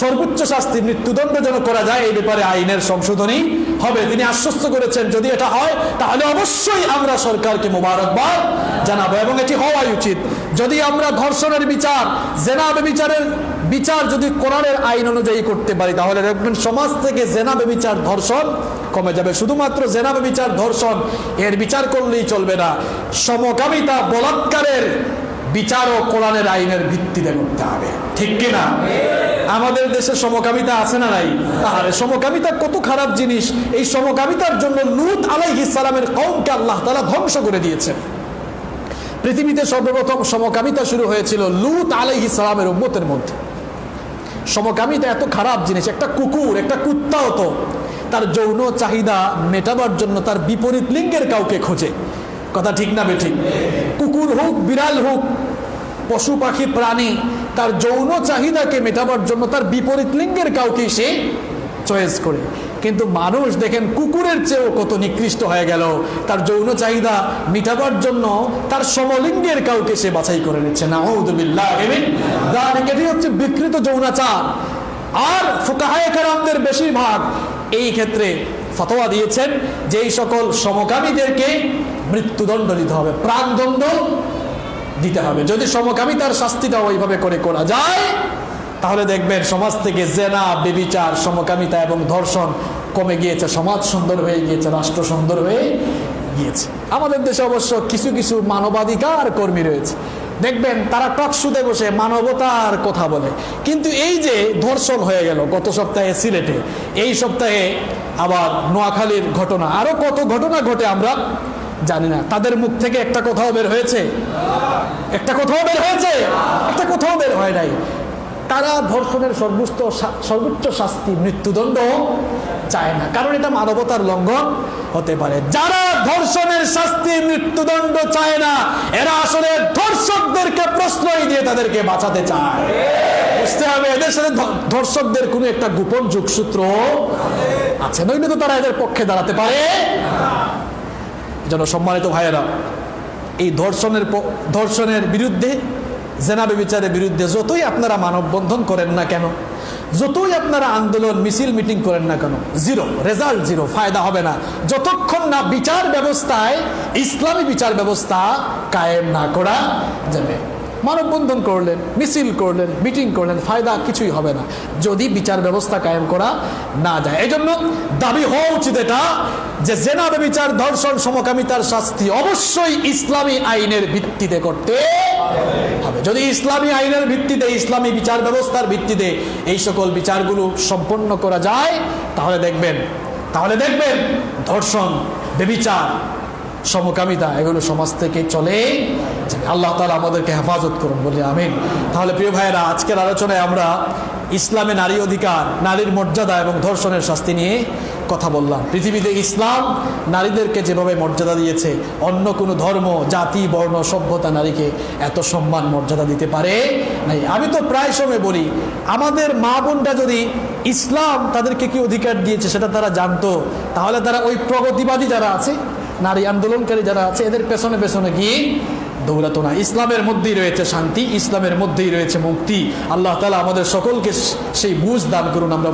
সর্বোচ্চ শাস্তি মৃত্যুদণ্ড যেন করা যায়, এই ব্যাপারে আইনের সংশোধনী হবে। তিনি আশ্বস্ত করেছেন যদি এটা হয় তাহলে অবশ্যই আমরা সরকারকে মোবারকবাদ জানাবো এবং এটি হওয়াই উচিত। যদি আমরা ধর্ষণের বিচার, জেনা ব্যভিচারের বিচার যদি কোরআনের আইন অনুযায়ী করতে পারি, তাহলে দেখবেন সমাজ থেকে জেনা ব্যভিচার ধর্ষণ কমে যাবে। শুধুমাত্র জেনা ব্যভিচার ধর্ষণ এর বিচার করলেই চলবে না, সমকামিতা বলাৎকারের বিচারও কোরআনের আইনের ভিত্তিতে করতে হবে, ঠিক কিনা? আমাদের দেশে সমকামিতা আছে না নাই? তাহলে সমকামিতা কত খারাপ জিনিস। এই সমকামিতার জন্য লূত আলাইহিস সালামের কওমকে আল্লাহ তাআলা ধ্বংস করে দিয়েছেন। পৃথিবীতে সর্বপ্রথম সমকামিতা শুরু হয়েছিল লূত আলাইহিস সালামের উম্মতের মধ্যে। সমকামিতা এত খারাপ জিনিস, একটা কুকুর, একটা কুত্তাও তো তার যৌন চাহিদা মেটাবার জন্য তার বিপরীত লিঙ্গের কাউকে খোঁজে, কথা ঠিক না বেঠিক? কুকুর হোক, বিড়াল হোক, পশু পাখি প্রাণী তার যৌন চাহিদাকে মেটাবার জন্য তার বিপরীত লিঙ্গের কাউকে সে চয়েস করে। কিন্তু মানুষ দেখেন কুকুরের চেয়েও কত নিকৃষ্ট হয়ে গেল, তার যৌন চাহিদা মেটাবার জন্য তার সমলিঙ্গের কাউকে সে বাছাই করে নিচ্ছে। নাউযুবিল্লাহ। এটি হচ্ছে বিকৃত যৌনাচার। আর ফুকাহায়ে কেরামদের বেশিরভাগ এই ক্ষেত্রে ফতোয়া দিয়েছেন যে এই সকল সমকামীদেরকে মৃত্যুদণ্ড দিতে হবে, প্রাণদণ্ড দিতে হবে। যদি সমকামিতার শাস্তিটা ওইভাবে করে করা যায় তাহলে দেখবেন সমাজ থেকে জেনা, ব্যভিচার, সমকামিতা এবং ধর্ষণ কমে গিয়েছে, সমাজ সুন্দর হয়ে গিয়েছে, রাষ্ট্র সুন্দর হয়ে গিয়েছে। আমাদের দেশে অবশ্য কিছু কিছু মানবাধিকার কর্মী রয়েছে, দেখবেন তারা টকশুতে বসে মানবতার কথা বলে, কিন্তু এই যে ধর্ষণ হয়ে গেল গত সপ্তাহে সিলেটে, এই সপ্তাহে আবার নোয়াখালীর ঘটনা, আরো কত ঘটনা ঘটে আমরা জানি না। তাদের মুখ থেকে একটা কথাও বের হয়েছে? একটা কথাও বের হয়েছে? একটা কথাও বের হয় নাই। তারা ধর্ষণের সর্বোচ্চ শাস্তি মৃত্যুদণ্ড চায় না, কারণ এটা মানবতার লঙ্ঘন হতে পারে। যারা ধর্ষণের শাস্তি মৃত্যুদণ্ড চায় না, এরা আসলে ধর্ষকদেরকে প্রশ্রয় দিয়ে তাদেরকে বাঁচাতে চায়। বুঝতে হবে এদের সাথে ধর্ষকদের কোনো একটা গোপন যোগসূত্র আছে, নইলে তো তারা এদের পক্ষে দাঁড়াতে পারে। যেন সম্মানিত ভাইয়েরা, এই ধর্ষণের বিরুদ্ধে, জেনা ব্যভিচারের বিরুদ্ধে যতই আপনারা মানববন্ধন করেন না কেন, যতই আপনারা আন্দোলন মিছিল মিটিং করেন না কেন, জিরো রেজাল্ট, জিরো, ফায়দা হবে না যতক্ষণ না বিচার ব্যবস্থায় ইসলামী বিচার ব্যবস্থা কায়েম না করা যাবে। মানববন্ধন করলেন, মিছিল করলেন, মিটিং করলেন, ফায়দা কিছুই হবে না যদি বিচার ব্যবস্থা কায়েম করা না যায়। এই জন্য দাবি হওয়া উচিত এটা যে জেনা ব্যভিচার, ধর্ষণ, সমকামিতার শাস্তি অবশ্যই ইসলামী আইনের ভিত্তিতে করতে হবে। যদি ইসলামী আইনের ভিত্তিতে, ইসলামী বিচার ব্যবস্থার ভিত্তিতে এই সকল বিচারগুলো সম্পন্ন করা যায়, তাহলে দেখবেন ধর্ষণ, ব্যভিচার, সমকামিতা এগুলো সমাজ থেকে চলে যাবে। আল্লাহ তাআলা আমাদেরকে হেফাজত করুন, বলি আমিন। তাহলে প্রিয় ভাইয়েরা, আজকের আলোচনায় আমরা ইসলামে নারী অধিকার, নারীর মর্যাদা এবং ধর্ষণের শাস্তি নিয়ে কথা বললাম। পৃথিবীতে ইসলাম নারীদেরকে যেভাবে মর্যাদা দিয়েছে, অন্য কোনো ধর্ম, জাতি, বর্ণ, সভ্যতা নারীকে এত সম্মান মর্যাদা দিতে পারে নাই। আমি তো প্রায় সময় বলি, আমাদের মা বোনরা যদি ইসলাম তাদেরকে কি অধিকার দিয়েছে সেটা তারা জানতো, তাহলে তারা ওই প্রগতিবাদী যারা আছে, নারী আন্দোলনকারী যারা আছে, এদের পেছনে পেছনে গিয়ে দৌড়াতো না। ইসলামের মধ্যেই রয়েছে শান্তি, ইসলামের মধ্যেই রয়েছে মুক্তি। আল্লাহ তাআলা আমাদের সকলকে সেই বুঝ দান করুন। আমরা